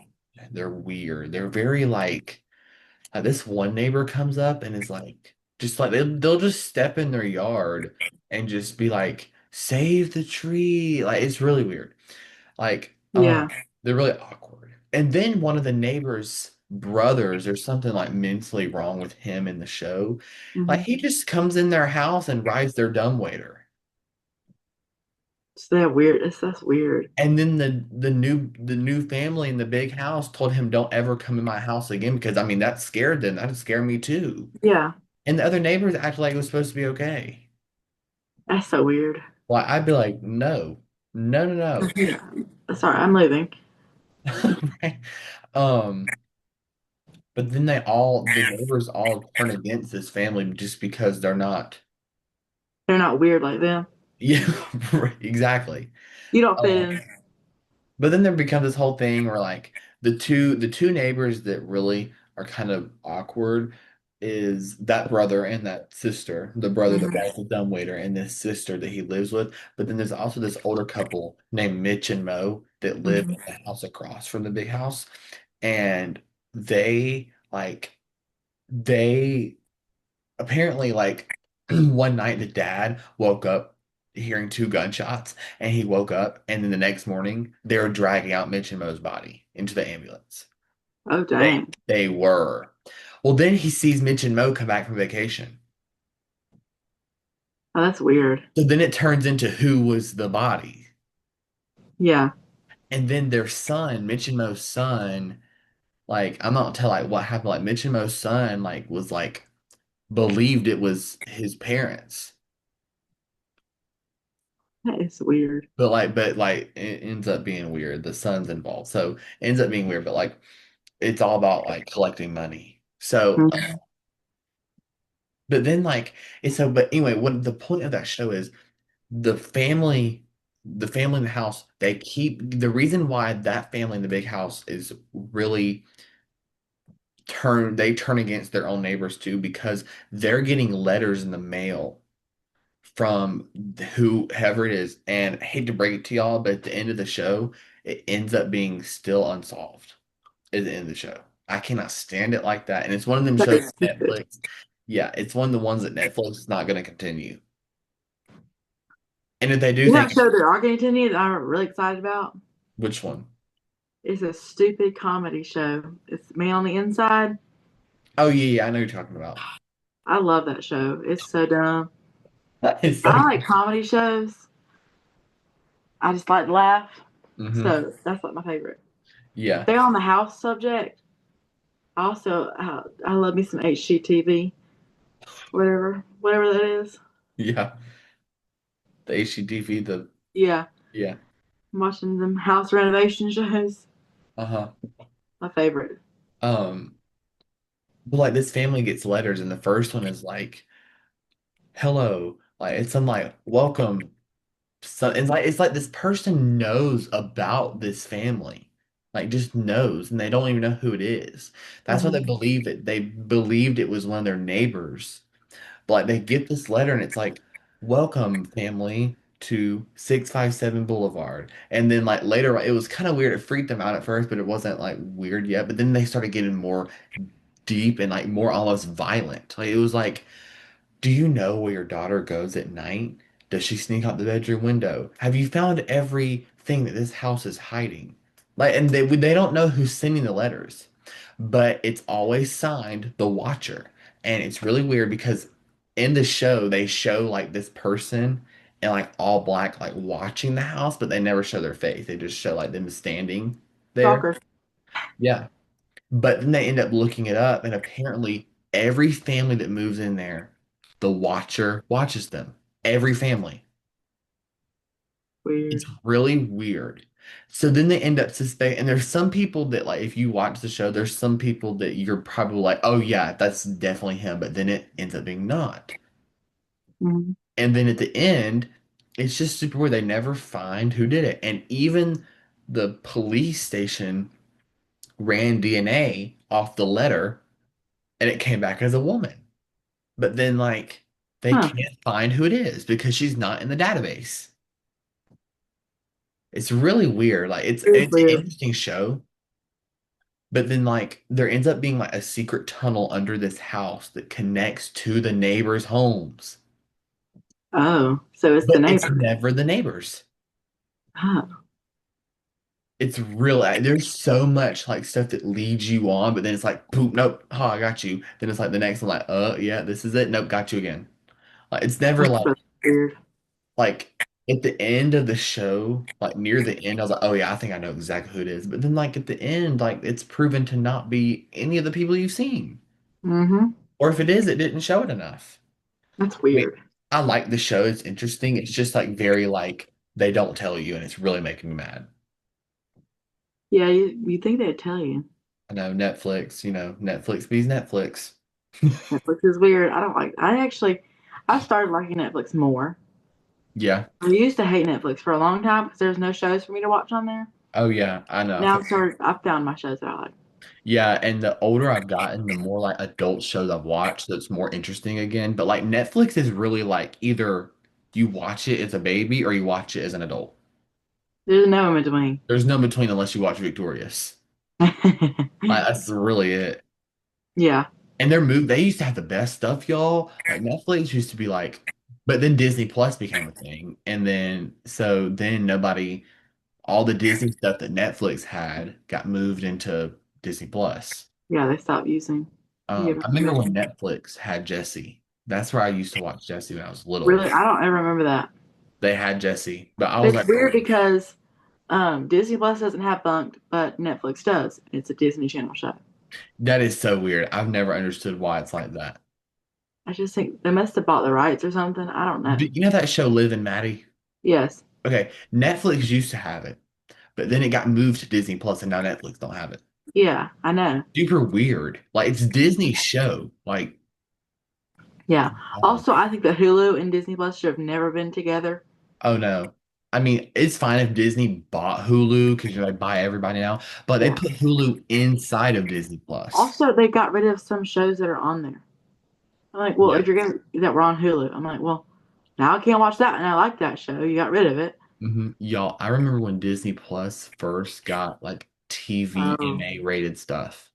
they're weird. They're very like this one neighbor comes up and is like just like they'll just step in their yard and just be like save the tree. Like it's really weird. Like Yeah. they're really awkward. And then one of the neighbors' brothers, there's something like mentally wrong with him in the show. Like Mm-hmm. he just comes in their house and rides their dumbwaiter. It's that weird. That's weird. And then the new family in the big house told him, "Don't ever come in my house again," because I mean that scared them. That'd scare me too. Yeah, And the other neighbors acted like it was supposed to be okay. that's so weird. Well, I'd be like, no, no, no, Yeah. Sorry, I'm leaving. no. Right? But then the neighbors all turn against this family just because they're not. They're not weird like them. Yeah, exactly. You don't fit Um, in. But then there becomes this whole thing where like the two neighbors that really are kind of awkward is that brother and that sister, the brother that Mhm. was the dumbwaiter and this sister that he lives with. But then there's also this older couple named Mitch and Mo that live Mhm. in the house across from the big house. And they like they apparently like one night the dad woke up hearing two gunshots and he woke up and then the next morning they were dragging out Mitch and Mo's body into the ambulance. Oh They dang. they were. Well, then he sees Mitch and Mo come back from vacation. Oh, that's weird. So then it turns into who was the body. Yeah. And then their son, Mitch and Mo's son, like I'm not tell like what happened. Like Mitch and Mo's son like was like believed it was his parents. That is weird. But it ends up being weird. The son's involved, so it ends up being weird. But like, it's all about like collecting money. So, Mhm. but then like, it's so. But anyway, what the point of that show is the family, the family in the house. They keep the reason why that family in the big house is really turn against their own neighbors too because they're getting letters in the mail from whoever it is. And I hate to break it to y'all, but at the end of the show, it ends up being still unsolved at the end of the show. I cannot stand it like that. And it's one of them That shows is that stupid. Netflix, yeah, it's one of the ones that Netflix is not going to continue. And if they do, You know they that can, show that are going to continue that I'm really excited about? which one? It's a stupid comedy show. It's Man on the Inside. Oh yeah, yeah, I know what you're talking about. I love that show. It's so dumb. It's so I like comedy shows. I just like to laugh. hmm. So that's like my favorite. Yeah, Stay on the house subject. Also, I love me some HGTV, whatever that is. yeah. The HGTV, the Yeah, yeah, I'm watching them house renovation shows. uh-huh. My favorite. Um, but like this family gets letters, and the first one is like, "Hello," like it's some like, "Welcome." So it's like this person knows about this family, like just knows, and they don't even know who it is. That's what they Hmm. believe it. They believed it was one of their neighbors. But like they get this letter, and it's like, "Welcome, family." To 657 Boulevard. And then like later it was kind of weird. It freaked them out at first, but it wasn't like weird yet. But then they started getting more deep and like more almost violent. Like it was like, do you know where your daughter goes at night? Does she sneak out the bedroom window? Have you found everything that this house is hiding? Like, and they don't know who's sending the letters, but it's always signed the Watcher, and it's really weird because in the show they show like this person in like all black like watching the house, but they never show their face. They just show like them standing there. Stalker. Yeah, but then they end up looking it up, and apparently every family that moves in there, the Watcher watches them. Every family. It's Weird. really weird. So then they end up suspect, and there's some people that like if you watch the show, there's some people that you're probably like, oh yeah, that's definitely him, but then it ends up being not. Hmm. And then at the end, it's just super weird. They never find who did it. And even the police station ran DNA off the letter and it came back as a woman. But then like they Huh. can't find who it is because she's not in the database. It's really weird. Like It's it's an weird. interesting show, but then like there ends up being like a secret tunnel under this house that connects to the neighbors' homes. Oh, so it's the But it's neighbor. never the neighbors. Oh, It's real. There's so much like stuff that leads you on, but then it's like, poop, nope, oh, I got you. Then it's like the next one, like, yeah, this is it. Nope, got you again. Like it's never that's so weird. like at the end of the show, like near the end, I was like, oh yeah, I think I know exactly who it is. But then like at the end, like it's proven to not be any of the people you've seen. Hmm. Or if it is, it didn't show it enough. That's I mean, weird. I like the show. It's interesting. It's just like very like they don't tell you, and it's really making me mad. Yeah, you think they'd tell you. I know Netflix, Netflix bees Netflix. Netflix is weird. I don't like. I started liking Netflix more. Yeah. I used to hate Netflix for a long time because there's no shows for me to watch on there. Oh yeah, I know. I Now feel I've started. I've found my shows that I like. yeah, and the older I've gotten, the more like adult shows I've watched that's more interesting again. But like Netflix is really like either you watch it as a baby or you watch it as an adult. There's no in between. There's no between unless you watch Victorious. Like that's really it. Yeah, And they used to have the best stuff, y'all. Like Netflix used to be like, but then Disney Plus became a thing. And then nobody, all the Disney stuff that Netflix had got moved into Disney Plus. yeah. They stopped using. Yeah, I remember when Netflix had Jesse. That's where I used to watch Jesse when I was little. really, I don't ever remember that. They had Jesse, but I was It's like, weird because Disney Plus doesn't have Bunked, but Netflix does. It's a Disney Channel show. that is so weird. I've never understood why it's like that. I just think they must have bought the rights or something. I don't know. You know that show Liv and Maddie? Yes. Okay, Netflix used to have it, but then it got moved to Disney Plus, and now Netflix don't have it. Yeah, I know. Super weird. Like it's Disney's show. Like, Yeah. oh, Also, I think that Hulu and Disney Plus should have never been together. oh no, I mean, it's fine if Disney bought Hulu because they buy everybody now, but they Yeah. put Hulu inside of Disney Plus. Also, they got rid of some shows that are on there. I'm like, well, Yeah. if you're gonna that were on Hulu, I'm like, well, now I can't watch that, and I like that show. You got rid of it. Y'all, I remember when Disney Plus first got like Oh, TVMA rated stuff.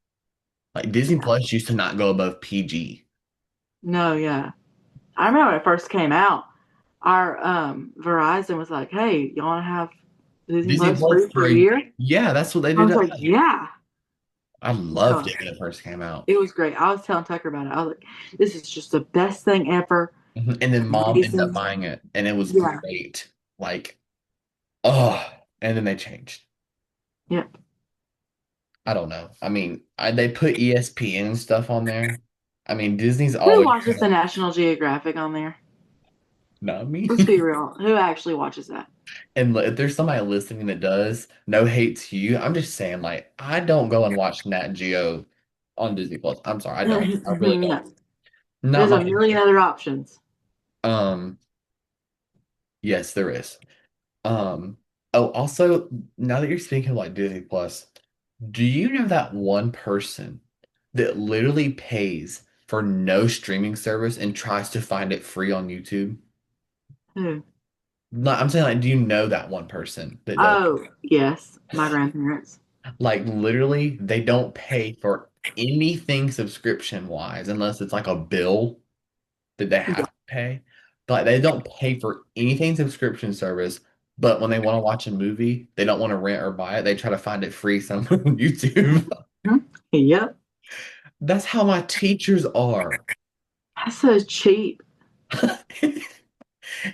Like Disney yeah. Plus used to not go above PG. No, yeah. I remember when it first came out. Our Verizon was like, "Hey, you want to have Disney Disney Plus Plus free for a year?" yeah, that's what they I did was to like, us. "Yeah." I So loved it when it first came out. it was great. I was telling Tucker about it. I was like, "This is just the best thing ever. And then mom ended up Amazing." buying it, and it was Yeah. great. Like, oh, and then they changed. Yep. I don't know. I mean, they put ESPN and stuff on there. I mean, Disney's Who always watches kind the of National Geographic on there? not me. Let's be real. Who actually watches that? And if there's somebody listening that does, no hate to you. I'm just saying, like, I don't go and watch Nat Geo on Disney Plus. I'm sorry, I don't. I really don't. No. Not There's a my million other options. yes, there is. Um, oh, also, now that you're speaking of like Disney Plus, do you know that one person that literally pays for no streaming service and tries to find it free on YouTube? Who? No, I'm saying, like, do you know that one person that does? Oh, yes, my grandparents. Like, literally, they don't pay for anything subscription wise unless it's like a bill that they Yeah. have to pay. But like, they don't pay for anything subscription service. But when they want to watch a movie, they don't want to rent or buy it. They try to find it free somewhere on YouTube. Mhm. Yep. That's how my teachers are. That's so cheap.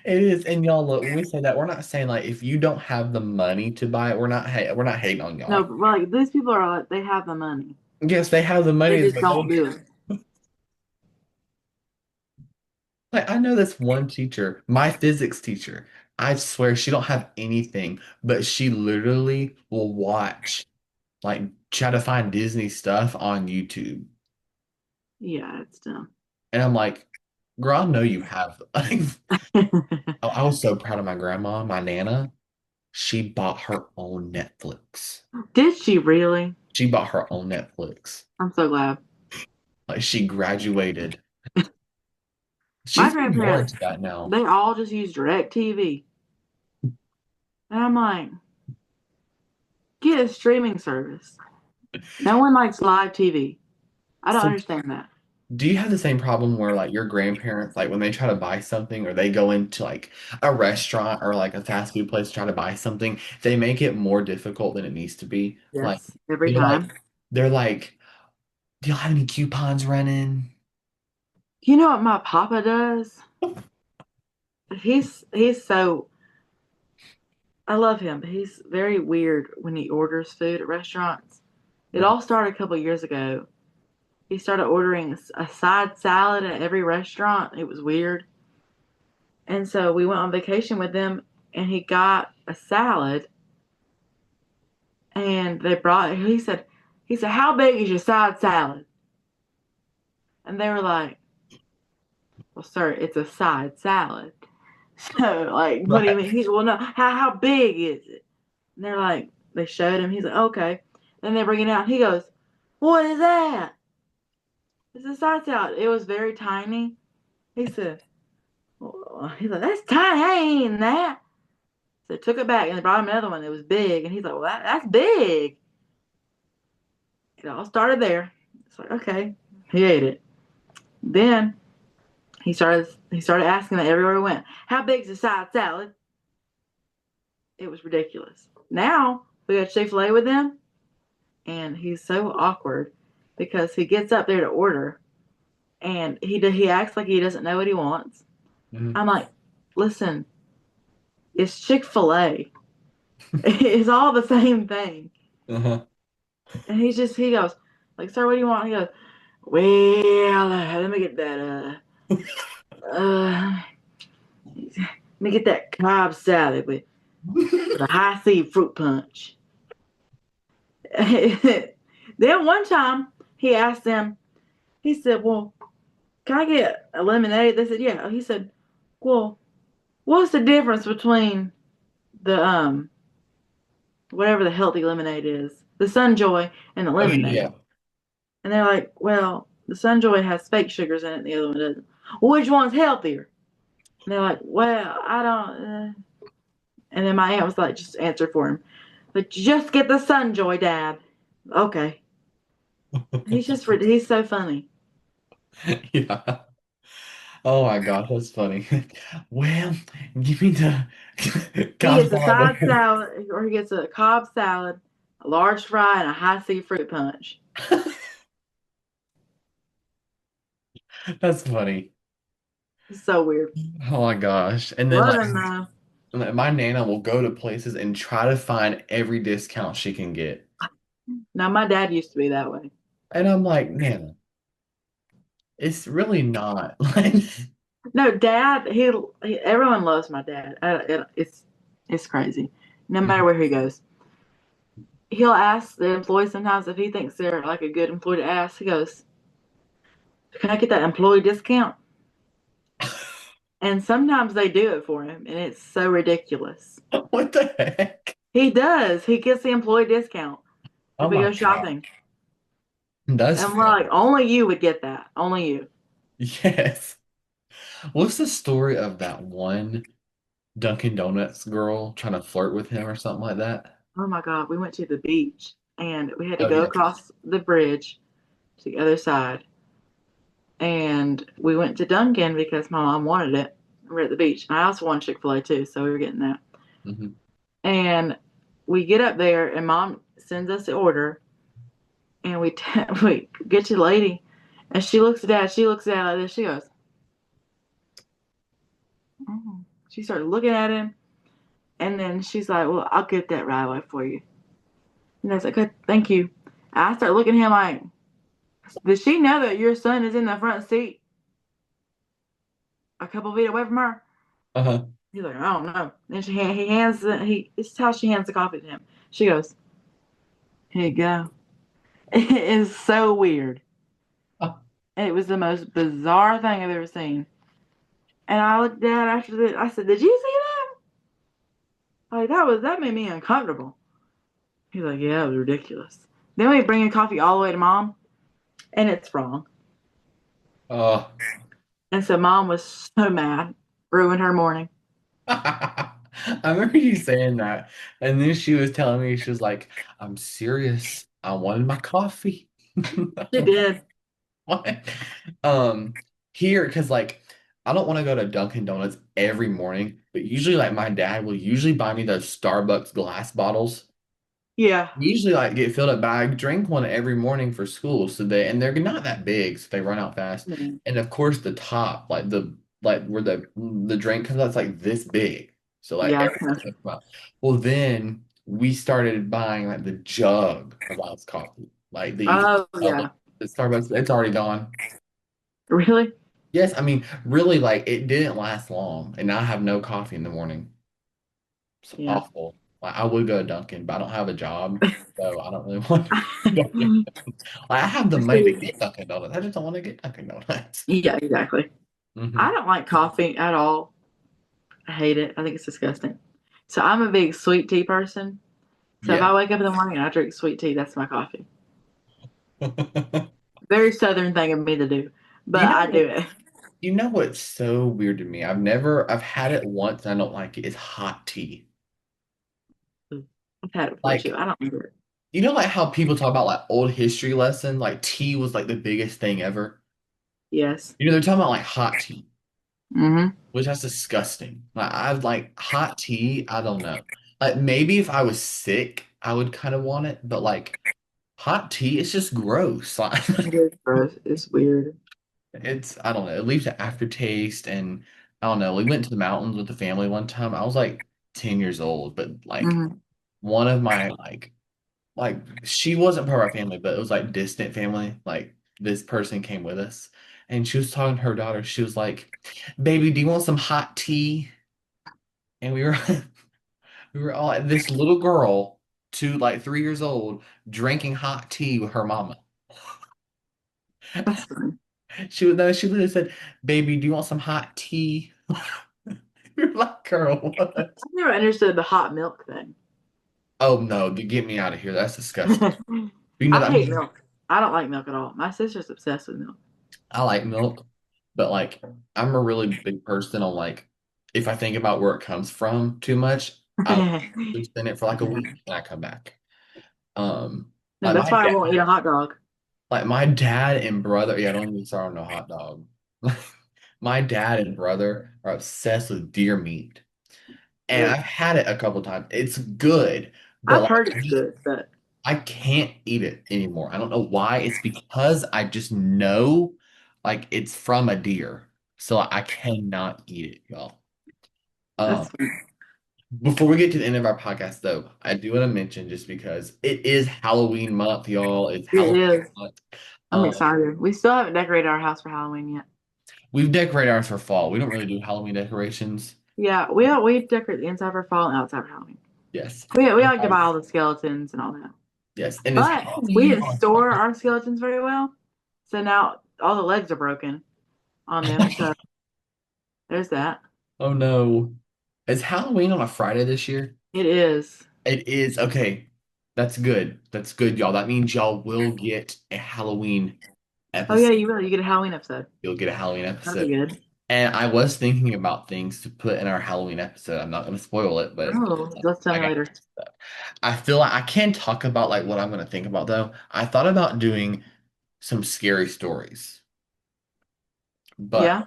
It is, and y'all look, when we say that, we're not saying like if you don't have the money to buy it, we're not hating on No, y'all. but like these people are like they have the money. Yes, they have the They money, just but don't they do it. like I know this one teacher, my physics teacher. I swear she don't have anything, but she literally will watch like try to find Disney stuff on YouTube. Yeah, it's dumb. And I'm like, girl, I know you have. I was so proud of my grandma, my Nana. She bought her own Netflix. Did she really? She bought her own Netflix. I'm so glad. Like she graduated. My She's getting more grandparents, into that now. they all just use Direct TV. And I'm like, get a streaming service. No one likes live TV. I don't So understand that. do you have the same problem where like your grandparents, like when they try to buy something or they go into like a restaurant or like a fast food place to try to buy something, they make it more difficult than it needs to be? Like Yes, every they're like time. they're like, do y'all have any coupons running? You know what my papa does? He's so I love him, but he's very weird when he orders food at restaurants. It all started a couple years ago. He started ordering a side salad at every restaurant. It was weird. And so we went on vacation with him and he got a salad and they brought it. He said, "How big is your side salad?" And they were like, "Well, sir, it's a side salad." So like, what do you Right. mean? He's well no, how big is it? And they're like, they showed him, he's like, okay. Then they bring it out, he goes, "What is that?" It's a side salad. It was very tiny. He said, he's like, "That's tiny, I ain't eating that." So they took it back and they brought him another one that was big. And he's like, "Well, that's big." It all started there. It's like, okay. He ate it. Then he started asking that everywhere we went, "How big's the side salad?" It was ridiculous. Now we got Chick-fil-A with him, and he's so awkward because he gets up there to order and he acts like he doesn't know what he wants. Mhm. I'm like, listen, it's Chick-fil-A. It's all the same thing. Uh-huh. And he goes, like, "Sir, what do you want?" He goes, "Well, let me get that uh let me get that Cobb salad with a high C fruit punch." Then one time he asked them, he said, "Well, can I get a lemonade?" They said, "Yeah." He said, "Well, what's the difference between the whatever the healthy lemonade is, the Sunjoy and the Oh lemonade. yeah. And they're like, well, the Sunjoy has fake sugars in it, and the other one doesn't. Well, which one's healthier? And they're like, well, I don't. And then my aunt was like, just answer for him. But just get the Sunjoy, Dad. Okay. He's so funny. Yeah. Oh my gosh, that's funny. Well, give me the He Cobb gets a salad. side salad, or he gets a Cobb salad, a large fry, and a high C fruit punch. That's funny. It's so weird. Oh my gosh. And then Love like him though. my Nana will go to places and try to find every discount she can get. Now my dad used to be that way. And I'm like, Nana, it's really not. Like, No, Dad. Everyone loves my dad. It's crazy. No matter where he goes, he'll ask the employees sometimes if he thinks they're like a good employee to ask. He goes, "Can I get that employee discount?" And sometimes they do it for him, and it's so ridiculous. what the heck? He does. He gets the employee discount Oh if we my go God. shopping. That's And we're like, funny. only you would get that. Only you. Yes. What's the story of that one Dunkin' Donuts girl trying to flirt with him or something like that? Oh my God. We went to the beach and we had to Oh go yeah. across the bridge to the other side. And we went to Dunkin' because my mom wanted it. We're at the beach. And I also wanted Chick-fil-A too, so we were getting that. Hmm. And we get up there and mom sends us the order and we get to the lady and she looks at dad like this, she goes, mm. She started looking at him and then she's like, well, I'll get that right away for you. And I was like, okay, thank you. I start looking at him like, does she know that your son is in the front seat a couple feet away from her? Uh-huh. He's like, I don't know. Then he hands this is how she hands the coffee to him. She goes, here you go. It is so weird. Oh, It was the most bizarre thing I've ever seen. And I looked at after that. I said, "Did you see that? Like that made me uncomfortable." He's like, "Yeah, it was ridiculous." Then we bring a coffee all the way to mom, and it's wrong. oh. And so mom was so mad, ruined her morning. I remember you saying that. And then she was telling me, she was like, I'm serious. I wanted my coffee. She did. What? Um, Here, because like I don't want to go to Dunkin' Donuts every morning, but usually like my dad will usually buy me those Starbucks glass bottles. Yeah. Usually like get filled up, but I drink one every morning for school. So they're not that big, so they run out fast. Mm. And of course the top, like where the drink comes out, it's like this big. So like Yeah. everything comes out. Well then we started buying like the jug of iced coffee. Like the Oh uh, yeah. the Starbucks, it's already gone. Really? Yes, I mean really like it didn't last long and I have no coffee in the morning. It's Yeah. awful. Like I would go to Dunkin', but I don't have a job, so I don't really want to. I have the money to get Dunkin' Donuts. I just don't want to get Dunkin' Donuts. Yeah, exactly. Hmm. I don't like coffee at all. I hate it. I think it's disgusting. So I'm a big sweet tea person. So if Yeah. I wake up in the morning and I drink sweet tea, that's my coffee. Very southern thing of me to do, but You know I what? do it. You know what's so weird to me? I've had it once and I don't like it. It's hot tea. I've had it before too. Like, I don't remember it. you know, like how people talk about like old history lesson, like tea was like the biggest thing ever. Yes. You know, they're talking about like hot tea, Mm-hmm. which that's disgusting. Like I've like hot tea, I don't know. Like maybe if I was sick, I would kind of want it, but like hot tea, it's just gross. It is gross. It's weird. I don't know, it leaves an aftertaste and I don't know. We went to the mountains with the family one time. I was like 10 years old, but like Mm-hmm. one of my like she wasn't part of our family, but it was like distant family. Like this person came with us and she was talking to her daughter. She was like, "Baby, do you want some hot tea?" And we were we were all this little girl, two like 3 years old, drinking hot tea with her mama. That's funny. She was no, she literally said, "Baby, do you want some hot tea?" You're like, girl, what? I never understood the hot milk thing. Oh no, get me out of here. That's disgusting. I You know that hate means milk. I don't like milk at all. My sister's obsessed with milk. I like milk, but like I'm a really big person on like if I think about where it comes from too much, I lose in it for like a week and I come back. No, Like that's my why I dad, won't eat a hot dog. like my dad and brother, yeah, don't even start on no hot dog. My dad and brother are obsessed with deer meat, and Ugh. I've had it a couple times. It's good, but I've like heard it's good, but I can't eat it anymore. I don't know why. It's because I just know like it's from a deer. So I cannot eat it, y'all. that's Um, before we get to the end of our podcast though, I do want to mention just because it is Halloween month, y'all. It's it Halloween is. month. I'm Um, excited. We still haven't decorated our house for Halloween yet. we've decorated ours for fall. We don't really do Halloween decorations. Yeah, we decorate the inside for fall and outside for Halloween. Yes. We like to buy all the skeletons and all that. Yes. And it's But we Halloween didn't on store our skeletons very well. So now all the legs are broken on them. So there's that. Oh no. Is Halloween on a Friday this year? It is. It is okay. That's good. That's good, y'all. That means y'all will get a Halloween Oh yeah, episode. you will. You get a Halloween episode. You'll get a Halloween That'd be episode. good. And I was thinking about things to put in our Halloween episode. I'm not going to spoil it, but Oh, let's tell I me got later. stuff. I feel like I can talk about like what I'm going to think about though. I thought about doing some scary stories, but Yeah.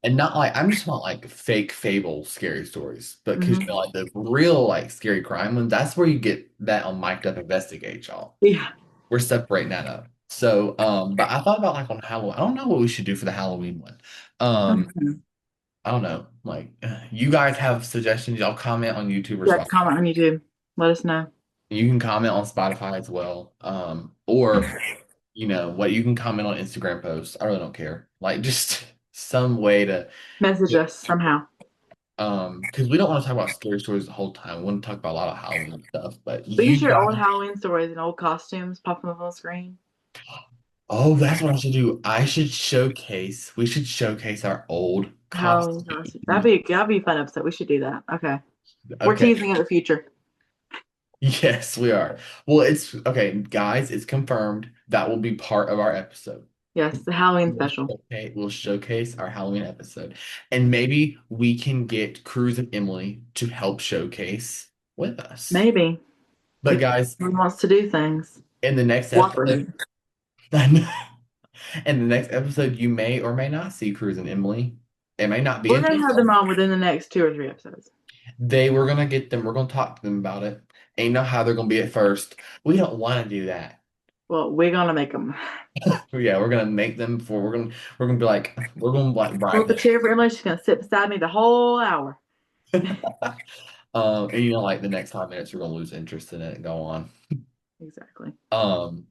and not like I'm just not like fake fable scary stories, but because you Hmm. know like the real like scary crime ones, that's where you get that on Mic'd Up Investigate, y'all. Yeah. We're separating that up. So, but I thought about like on Halloween. I don't know what we should do for the Halloween one. Um, Mhm. I don't know. Like, you guys have suggestions, y'all comment on YouTube or Yeah. Spotify. Comment on YouTube. Let us know. You can comment on Spotify as well. Or you know what, you can comment on Instagram posts. I really don't care. Like, just some way to, Message us somehow. because we don't want to talk about scary stories the whole time. We want to talk about a lot of Halloween stuff. But We can you share old guys, Halloween stories and old costumes, pop them up on the screen. oh, that's what I should do. We should showcase our old Halloween costumes. costumes. That'd be a fun episode. We should do that. Okay. We're Okay. teasing in the future. Yes, we are. Well, it's okay, guys. It's confirmed that will be part of our episode. Yes, the Halloween special. We'll showcase our Halloween episode, and maybe we can get Cruz and Emily to help showcase with us. Maybe. But If guys, someone wants to do things. in the next episode, Cooperate. in the next episode, you may or may not see Cruz and Emily. It may not be We're gonna have until them on within the next 2 or 3 episodes. we're gonna get them. We're gonna talk to them about it. Ain't know how they're gonna be at first. We don't want to do that. Well, we're gonna make them. Yeah, we're gonna make them before we're gonna be like we're gonna like Pull bribe up a chair for Emily. She's gonna sit beside me the whole hour. them. And you know, like the next 5 minutes, we're gonna lose interest in it and go on. Exactly. Um,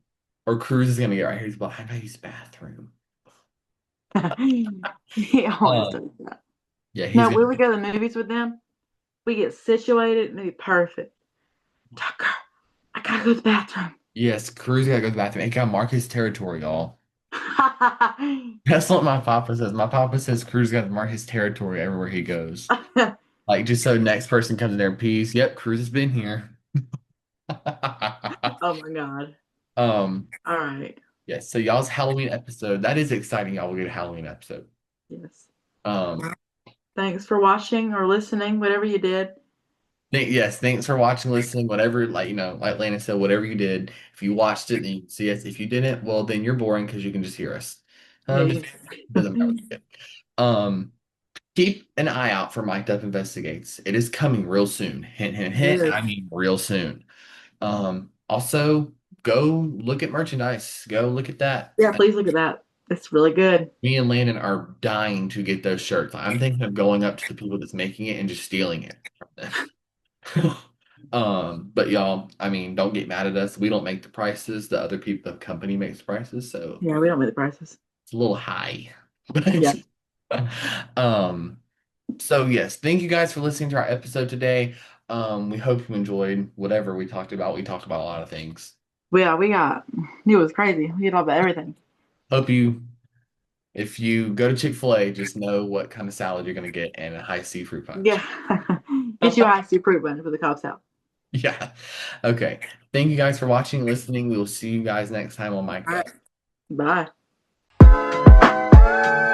or Cruz is gonna get right here. He's like, "How do I use the bathroom?" He always Um, does that. yeah, he's No, gonna. when we go to the movies with them, we get situated and it'd be perfect. Tucker, I gotta go to the bathroom. Yes, Cruz gotta go to the bathroom. He gotta mark his territory, y'all. That's what my papa says. My papa says Cruz gotta mark his territory everywhere he goes. Like just so next person comes in there and pees. Yep, Cruz has been here. Oh my god. Um, All right. yes, so y'all's Halloween episode. That is exciting, y'all. We'll get a Halloween episode. Yes. Um, Thanks for watching or listening, whatever you did. yes, thanks for watching, listening, whatever, like, you know, like Lana said, whatever you did. If you watched it, then you can see us. If you didn't, well, then you're boring because you can just hear us. Yeah, Just doesn't you. matter. Um, keep an eye out for Mic'd Up Investigates. It is coming real soon. Hint, hint, hint. Yes. I mean, real soon. Also, go look at merchandise. Go look at that. Yeah, please look at that. It's really good. Me and Landon are dying to get those shirts. I'm thinking of going up to the people that's making it and just stealing it from them. But y'all, I mean, don't get mad at us. We don't make the prices. The other people, the company makes the prices, so Yeah, we don't make the prices. it's a little high. Yeah. Um, so yes, thank you guys for listening to our episode today. We hope you enjoyed whatever we talked about. We talked about a lot of things. We got, it was crazy. We did all about everything. Hope you If you go to Chick-fil-A, just know what kind of salad you're gonna get and a high C fruit punch. Yeah. Get you a high C fruit bun for the Cobb salad. Yeah. Okay. Thank you guys for watching and listening. We will see you guys next time on All right. Minecraft. Bye.